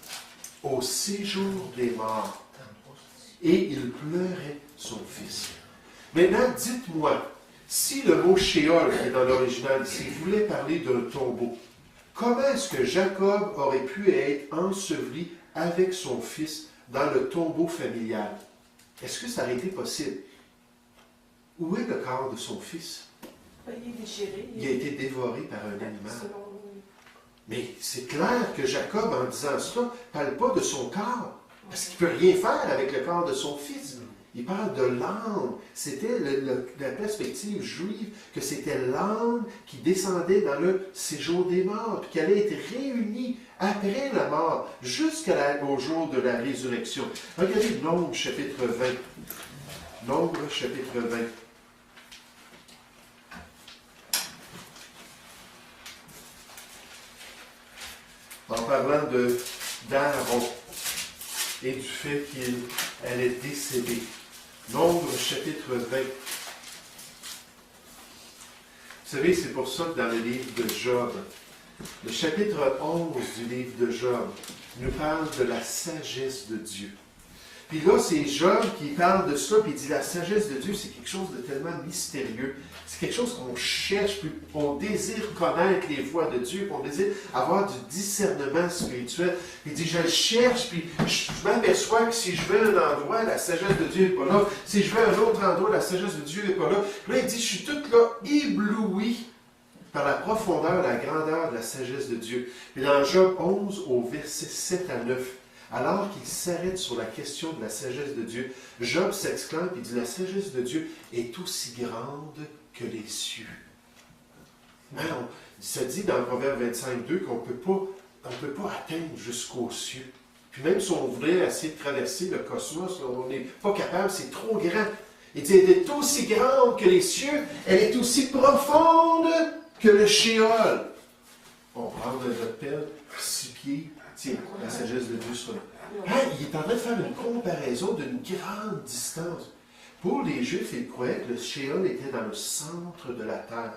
au séjour des morts. » Et il pleurait son fils. Maintenant, dites-moi, si le mot Sheol, qui est dans l'original ici, voulait parler d'un tombeau, comment est-ce que Jacob aurait pu être enseveli avec son fils dans le tombeau familial? Est-ce que ça aurait été possible? Où est le corps de son fils? Il est déchiré. Il a été dévoré par un animal. Mais c'est clair que Jacob, en disant cela, ne parle pas de son corps. Parce qu'il ne peut rien faire avec le corps de son fils. Il parle de l'âme. C'était la perspective juive que c'était l'âme qui descendait dans le séjour des morts, puis qui allait être réunie après la mort, jusqu'au jour de la résurrection. Regardez Nombre chapitre 20. Nombre chapitre 20. En parlant d'Aaron et du fait qu'elle est décédée. Nombre chapitre 20. Vous savez, c'est pour ça que dans le livre de Job, le chapitre 11 du livre de Job nous parle de la sagesse de Dieu. Puis là, c'est Job qui parle de ça, puis il dit la sagesse de Dieu, c'est quelque chose de tellement mystérieux. C'est quelque chose qu'on cherche, puis on désire connaître les voies de Dieu, puis on désire avoir du discernement spirituel. Puis il dit, je le cherche, puis je m'aperçois que si je vais à un endroit, la sagesse de Dieu n'est pas là. Si je vais à un autre endroit, la sagesse de Dieu n'est pas là. Puis là, il dit, je suis tout là ébloui par la profondeur, la grandeur de la sagesse de Dieu. Puis dans Job 11, au verset 7 à 9, alors qu'il s'arrête sur la question de la sagesse de Dieu, Job s'exclame et dit, la sagesse de Dieu est aussi grande que les cieux. Hein, il se dit dans Proverbe 25:2 qu'on ne peut pas atteindre jusqu'aux cieux. Puis même si on voulait essayer de traverser le cosmos, là, on n'est pas capable, c'est trop grand. Il dit, elle est aussi grande que les cieux, elle est aussi profonde que le Shéol. On prend de notre pelle, 6 pieds, tiens, la sagesse de Dieu sera là. Hein, il est en train de faire une comparaison d'une grande distance. Pour les Juifs, ils croyaient que le Shéol était dans le centre de la terre.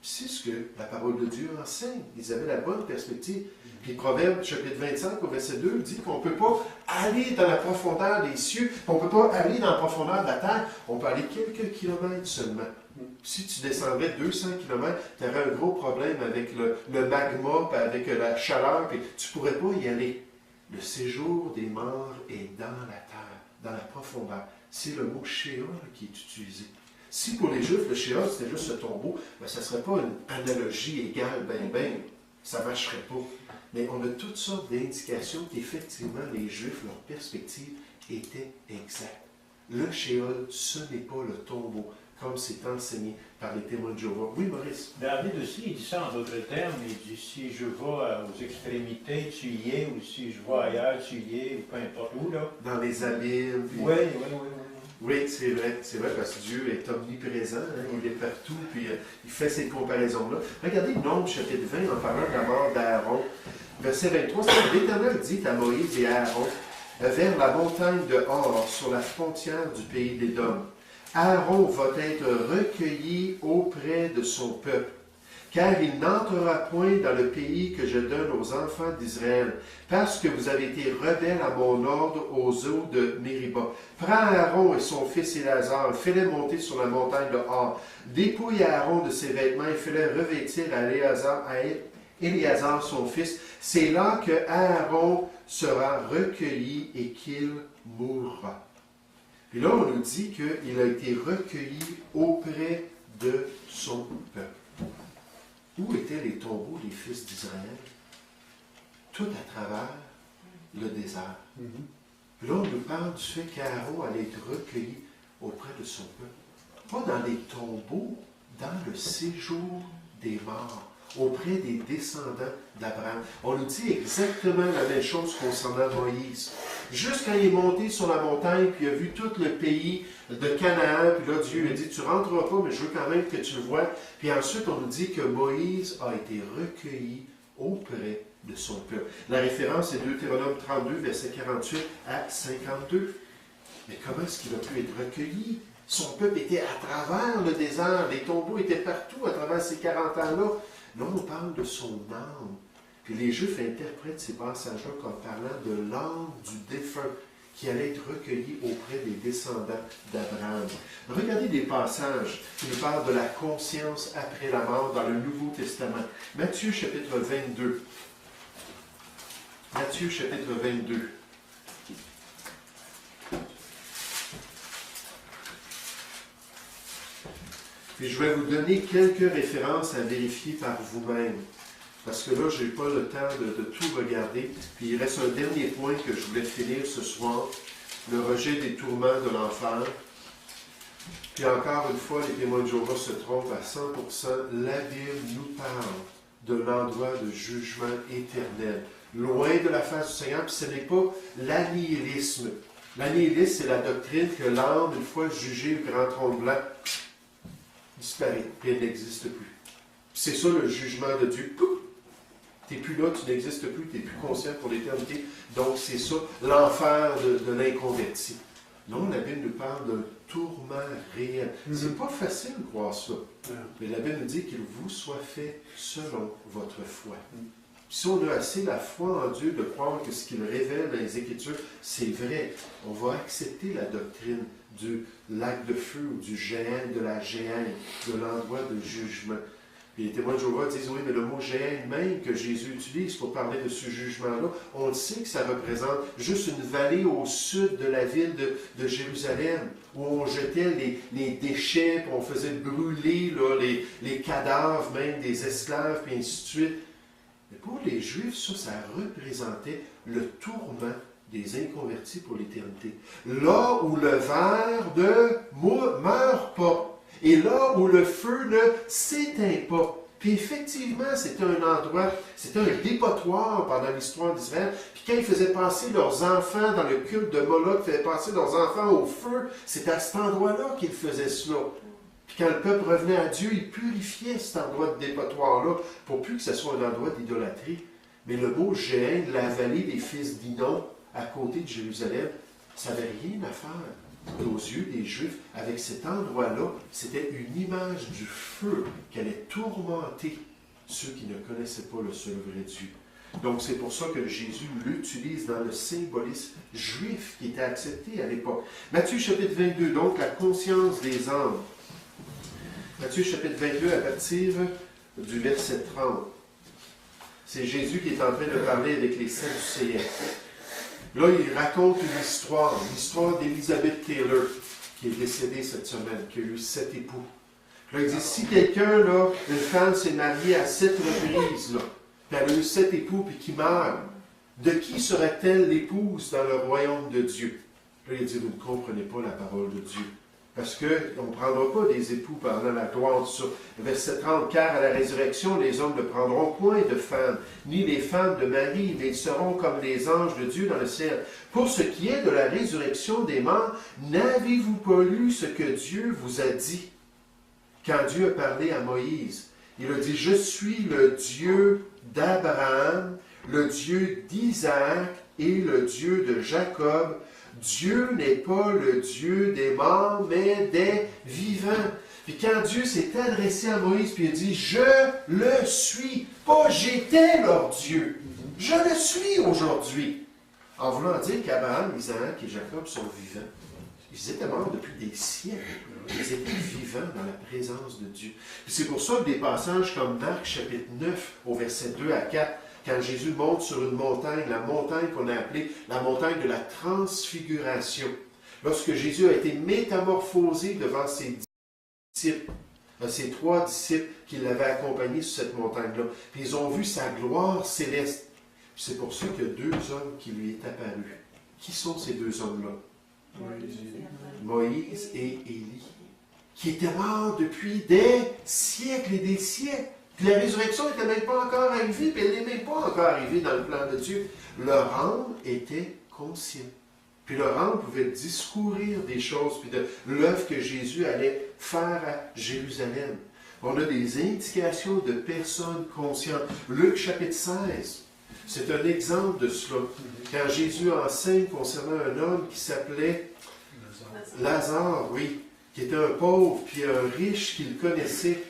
C'est ce que la parole de Dieu enseigne. Ils avaient la bonne perspective. Puis Proverbe, chapitre 25, au verset 2, dit qu'on ne peut pas aller dans la profondeur des cieux, on ne peut pas aller dans la profondeur de la terre, on peut aller quelques kilomètres seulement. Si tu descendrais 200 km, tu aurais un gros problème avec le magma, puis avec la chaleur, puis tu ne pourrais pas y aller. Le séjour des morts est dans la terre, dans la profondeur. C'est le mot Shéol qui est utilisé. Si pour les Juifs, le Shéol, c'était juste ce tombeau, ben, ça ne serait pas une analogie égale, ça ne marcherait pas. Mais on a toutes sortes d'indications qu'effectivement, les Juifs, leur perspective était exacte. Le Shéol, ce n'est pas le tombeau, comme c'est enseigné par les témoins de Jéhovah. Oui, Maurice? David aussi, il dit ça en d'autres termes. Il dit, si je vais aux extrémités, tu y es, ou si je vais ailleurs, tu y es, ou peu importe où, là. Dans les abîmes. Puis... Oui. Oui, c'est vrai, parce que Dieu est omniprésent, hein, il est partout, puis il fait ces comparaisons-là. Regardez Nombre, chapitre 20, en parlant de la mort d'Aaron. Verset 23, c'est l'Éternel dit à Moïse et à Aaron, vers la montagne de Hor, sur la frontière du pays d'Édom. Aaron va être recueilli auprès de son peuple, car il n'entrera point dans le pays que je donne aux enfants d'Israël, parce que vous avez été rebelles à mon ordre aux eaux de Mériba. Prends Aaron et son fils Éléazar, fais-les monter sur la montagne de Hor. Dépouille Aaron de ses vêtements et fais-les revêtir à Éléazar son fils. C'est là que Aaron sera recueilli et qu'il mourra. Puis là, on nous dit qu'il a été recueilli auprès de son peuple. Où étaient les tombeaux des fils d'Israël? Tout à travers le désert. Puis là, on nous parle du fait qu'Aaron allait être recueilli auprès de son peuple. Pas dans les tombeaux, dans le séjour des morts, auprès des descendants d'Abraham. On nous dit exactement la même chose concernant Moïse. Juste quand il est monté sur la montagne, puis il a vu tout le pays de Canaan, puis là, Dieu lui a dit, tu ne rentreras pas, mais je veux quand même que tu le vois. Puis ensuite, on nous dit que Moïse a été recueilli auprès de son peuple. La référence est Deutéronome 32, verset 48 à 52. Mais comment est-ce qu'il a pu être recueilli? Son peuple était à travers le désert, les tombeaux étaient partout à travers ces 40 ans-là. Là, on parle de son âme. Puis les Juifs interprètent ces passages-là comme parlant de l'âme du défunt qui allait être recueilli auprès des descendants d'Abraham. Regardez des passages qui nous parlent de la conscience après la mort dans le Nouveau Testament. Matthieu chapitre 22. Matthieu chapitre 22. Puis je vais vous donner quelques références à vérifier par vous-même. Parce que là, je n'ai pas le temps de tout regarder. Puis il reste un dernier point que je voulais finir ce soir. Le rejet des tourments de l'enfer. Puis encore une fois, les témoins de Jéhovah se trompent à 100%. La Bible nous parle de l'endroit de jugement éternel. Loin de la face du Seigneur. Puis ce n'est pas l'annihilisme. L'annihilisme, c'est la doctrine que l'âme, une fois jugée au grand trône blanc, disparaît, puis elle n'existe plus. C'est ça le jugement de Dieu. Tu n'es plus là, tu n'existes plus, tu n'es plus conscient pour l'éternité. Donc c'est ça, l'enfer de l'inconverti. Non, la Bible nous parle d'un tourment réel. C'est pas facile de croire ça. Mais la Bible nous dit qu'il vous soit fait selon votre foi. Si on a assez la foi en Dieu de croire que ce qu'il révèle dans les Écritures, c'est vrai, on va accepter la doctrine du lac de feu ou du géant, de la géhenne, de l'endroit de jugement. Puis les témoins de Jéhovah disent, oui, mais le mot géhenne même que Jésus utilise pour parler de ce jugement-là, on le sait que ça représente juste une vallée au sud de la ville de Jérusalem, où on jetait les déchets, puis on faisait brûler là, les cadavres même des esclaves, puis ainsi de suite. Mais pour les Juifs, ça représentait le tourment des inconvertis pour l'éternité. Là où le ver ne meurt pas, et là où le feu ne s'éteint pas. Puis effectivement, c'était un endroit, c'était un dépotoir pendant l'histoire d'Israël. Puis quand ils faisaient passer leurs enfants dans le culte de Moloch, ils faisaient passer leurs enfants au feu, c'était à cet endroit-là qu'ils faisaient cela. Puis quand le peuple revenait à Dieu, il purifiait cet endroit de dépotoir-là pour plus que ce soit un endroit d'idolâtrie. Mais le mot Géhen, la vallée des fils d'Inon, à côté de Jérusalem, ça n'avait rien à faire aux yeux des Juifs. Avec cet endroit-là, c'était une image du feu qui allait tourmenter ceux qui ne connaissaient pas le seul vrai Dieu. Donc c'est pour ça que Jésus l'utilise dans le symbolisme juif qui était accepté à l'époque. Matthieu chapitre 22, donc la conscience des âmes. Matthieu chapitre 22 à partir du verset 30. C'est Jésus qui est en train de parler avec les Sadducéens. Là, il raconte une histoire, l'histoire d'Elizabeth Taylor, qui est décédée cette semaine, qui a eu 7 époux. Là, il dit, si quelqu'un, là, une femme s'est mariée à 7 reprises, là, puis elle a eu 7 époux, puis qui meurt, de qui serait-elle l'épouse dans le royaume de Dieu? Là, il dit, vous ne comprenez pas la parole de Dieu. Parce qu'on ne prendra pas des époux pendant la gloire sur verset 30, car à la résurrection, les hommes ne prendront point de femmes, ni les femmes de Marie, mais ils seront comme les anges de Dieu dans le ciel. Pour ce qui est de la résurrection des morts, n'avez-vous pas lu ce que Dieu vous a dit? Quand Dieu a parlé à Moïse, il a dit, je suis le Dieu d'Abraham, le Dieu d'Isaac et le Dieu de Jacob. Dieu n'est pas le Dieu des morts, mais des vivants. Puis quand Dieu s'est adressé à Moïse, puis il a dit, je le suis, pas j'étais leur Dieu, je le suis aujourd'hui. En voulant dire qu'Abraham, Isaac et Jacob sont vivants. Ils étaient morts depuis des siècles. Ils étaient vivants dans la présence de Dieu. Puis c'est pour ça que des passages comme Marc chapitre 9, au verset 2 à 4, quand Jésus monte sur une montagne, la montagne qu'on a appelée la montagne de la transfiguration, lorsque Jésus a été métamorphosé devant ses disciples, ses 3 disciples qui l'avaient accompagné sur cette montagne-là, puis ils ont vu sa gloire céleste. C'est pour ça qu'il y a 2 hommes qui lui est apparus. Qui sont ces 2 hommes-là? Moïse et Élie, qui étaient morts depuis des siècles et des siècles. Puis la résurrection n'était même pas encore arrivée, puis elle n'est même pas encore arrivée dans le plan de Dieu. Leur âme était consciente. Puis leur âme pouvait discourir des choses, puis de l'œuvre que Jésus allait faire à Jérusalem. On a des indications de personnes conscientes. Luc chapitre 16, c'est un exemple de cela. Quand Jésus enseigne concernant un homme qui s'appelait Lazare, oui, qui était un pauvre, puis un riche qu'il connaissait.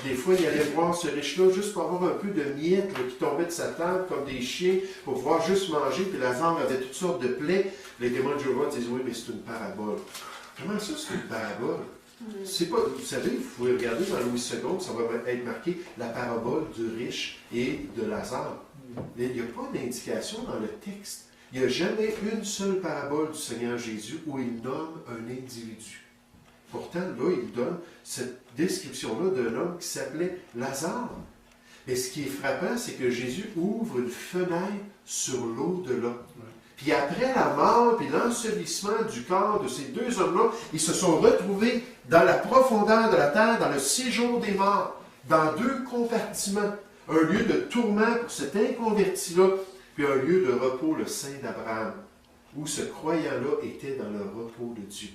Des fois, il allait voir ce riche-là juste pour avoir un peu de miettes là, qui tombaient de sa table comme des chiens pour pouvoir juste manger. Puis Lazare avait toutes sortes de plaies. Les témoins de Jéhovah disent, oui, mais c'est une parabole. Comment ça, c'est une parabole? C'est pas, vous savez, vous pouvez regarder dans Louis II, ça va être marqué la parabole du riche et de Lazare. Mais il n'y a pas d'indication dans le texte. Il n'y a jamais une seule parabole du Seigneur Jésus où il nomme un individu. Pourtant, là, il donne cette description-là d'un homme qui s'appelait Lazare. Mais ce qui est frappant, c'est que Jésus ouvre une fenêtre sur l'au-delà. Puis après la mort, puis l'ensevelissement du corps de ces 2 hommes-là, ils se sont retrouvés dans la profondeur de la terre, dans le séjour des morts, dans 2 compartiments. Un lieu de tourment pour cet inconverti-là, puis un lieu de repos, le sein d'Abraham, où ce croyant-là était dans le repos de Dieu.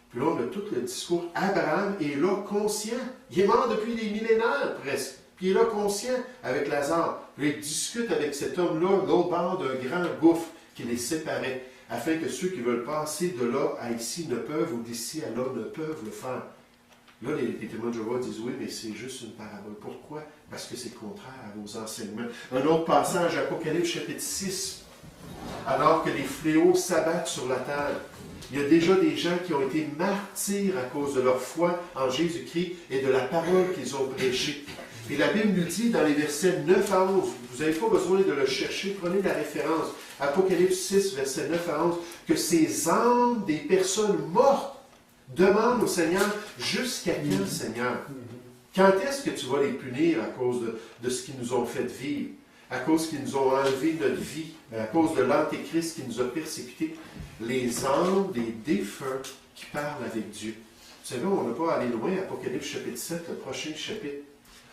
Puis là, on a tout le discours. Abraham est là conscient. Il est mort depuis des millénaires presque. Puis il est là conscient avec Lazare. Puis il discute avec cet homme-là, l'autre bord d'un grand gouffre qui les séparait, afin que ceux qui veulent passer de là à ici ne peuvent, ou d'ici à là ne peuvent le faire. Là, les témoins de Jéhovah disent, oui, mais c'est juste une parabole. Pourquoi? Parce que c'est contraire à vos enseignements. Un autre passage, Apocalypse chapitre 6, alors que les fléaux s'abattent sur la terre. Il y a déjà des gens qui ont été martyrs à cause de leur foi en Jésus-Christ et de la parole qu'ils ont prêchée. Et la Bible nous dit dans les versets 9 à 11, vous n'avez pas besoin de le chercher, prenez la référence, Apocalypse 6, versets 9 à 11, que ces âmes des personnes mortes demandent au Seigneur, jusqu'à quand, Seigneur? Quand est-ce que tu vas les punir à cause de ce qu'ils nous ont fait vivre? À cause qu'ils nous ont enlevé notre vie, à cause de l'Antéchrist qui nous a persécutés, les âmes des défunts qui parlent avec Dieu. Vous savez, on n'a pas à aller loin, Apocalypse chapitre 7, le prochain chapitre.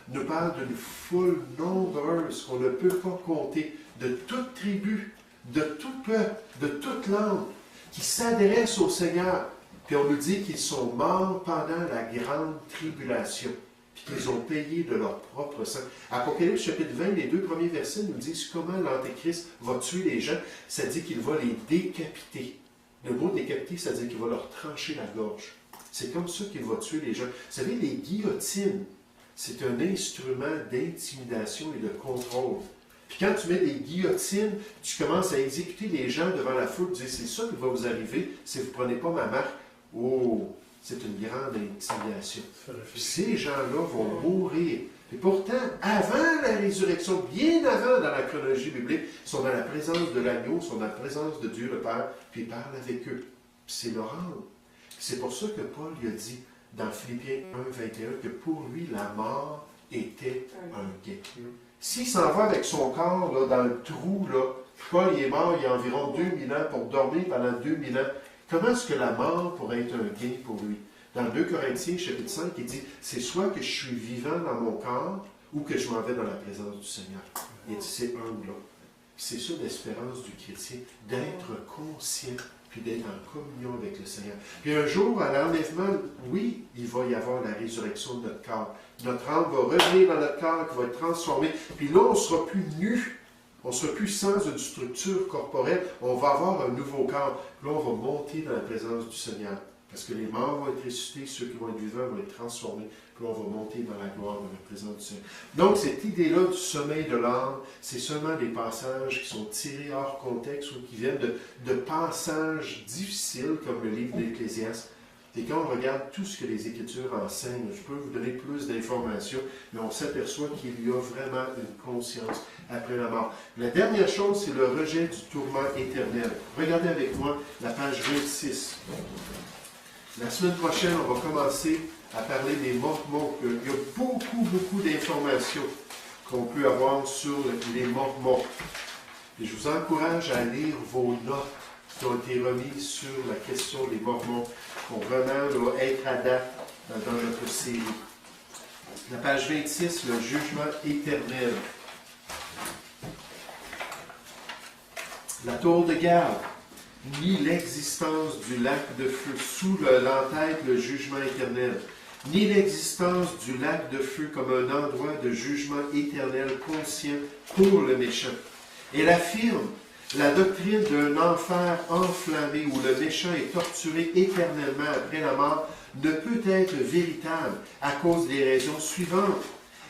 nous parle d'une foule nombreuse qu'on ne peut pas compter, de toute tribu, de tout peuple, de toute langue, qui s'adressent au Seigneur. Puis on nous dit qu'ils sont morts pendant la grande tribulation, puis qu'ils ont payé de leur propre sang. Apocalypse chapitre 20, les 2 premiers versets nous disent comment l'Antéchrist va tuer les gens. Ça dit qu'il va les décapiter. Le mot décapiter, ça dit qu'il va leur trancher la gorge. C'est comme ça qu'il va tuer les gens. Vous savez, les guillotines, c'est un instrument d'intimidation et de contrôle. Puis quand tu mets des guillotines, tu commences à exécuter les gens devant la foule, tu dis, c'est ça qui va vous arriver si vous ne prenez pas ma marque. Oh, c'est une grande intimidation. Puis ces gens-là vont mourir. Et pourtant, avant la résurrection, bien avant dans la chronologie biblique, ils sont dans la présence de l'agneau, ils sont dans la présence de Dieu le Père, puis il parle avec eux. Puis c'est leur âme. C'est pour ça que Paul lui a dit dans Philippiens 1, 21 que pour lui, la mort était un gain. S'il s'en va avec son corps là, dans le trou, là, Paul il est mort il y a environ 2000 ans pour dormir pendant 2000 ans, comment est-ce que la mort pourrait être un gain pour lui? Dans 2 Corinthiens, chapitre 5, il dit, c'est soit que je suis vivant dans mon corps ou que je m'en vais dans la présence du Seigneur. Il dit, c'est un ou l'autre. C'est ça l'espérance du chrétien, d'être conscient puis d'être en communion avec le Seigneur. Puis un jour, à l'enlèvement, oui, il va y avoir la résurrection de notre corps. Notre âme va revenir dans notre corps, qui va être transformé. Puis là, on ne sera plus nu. On ne sera plus sans une structure corporelle. On va avoir un nouveau corps. Là, on va monter dans la présence du Seigneur. Parce que les morts vont être ressuscités, ceux qui vont être vivants vont être transformés. Puis on va monter dans la gloire de la présence du Seigneur. Donc, cette idée-là du sommeil de l'âme, c'est seulement des passages qui sont tirés hors contexte ou qui viennent de passages difficiles, comme le livre d'Ecclésiaste. Et quand on regarde tout ce que les Écritures enseignent, je peux vous donner plus d'informations, mais on s'aperçoit qu'il y a vraiment une conscience après la mort. La dernière chose, c'est le rejet du tourment éternel. Regardez avec moi la page 26. La semaine prochaine, on va commencer à parler des Mormons. Il y a beaucoup d'informations qu'on peut avoir sur les Mormons. Et je vous encourage à lire vos notes qui ont été remises sur la question des Mormons, qu'on vraiment doit être à date dans notre série. La page 26, le jugement éternel. La tour de garde, ni l'existence du lac de feu sous l'entête, le jugement éternel, ni l'existence du lac de feu comme un endroit de jugement éternel conscient pour le méchant. Elle affirme la doctrine d'un enfer enflammé où le méchant est torturé éternellement après la mort ne peut être véritable à cause des raisons suivantes.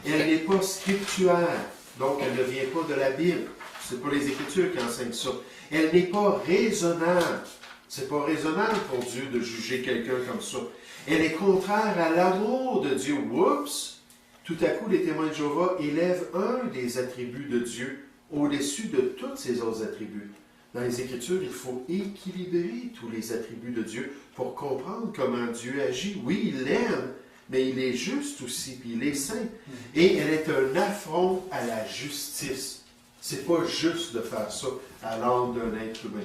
Elle n'est pas scriptuaire, donc elle ne vient pas de la Bible. Ce n'est pas les Écritures qui enseignent ça. Elle n'est pas raisonnable. Ce n'est pas raisonnable pour Dieu de juger quelqu'un comme ça. Elle est contraire à l'amour de Dieu. Oups! Tout à coup, les témoins de Jéhovah élèvent un des attributs de Dieu au-dessus de tous ses autres attributs. Dans les Écritures, il faut équilibrer tous les attributs de Dieu pour comprendre comment Dieu agit. Oui, il l'aime, mais il est juste aussi, puis il est saint. Et elle est un affront à la justice. C'est pas juste de faire ça à l'âme d'un être humain.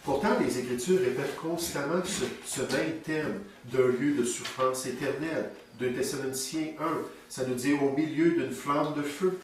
Pourtant, les Écritures répètent constamment ce même thème d'un lieu de souffrance éternelle. 2 Thessaloniciens 1, ça nous dit au milieu d'une flamme de feu.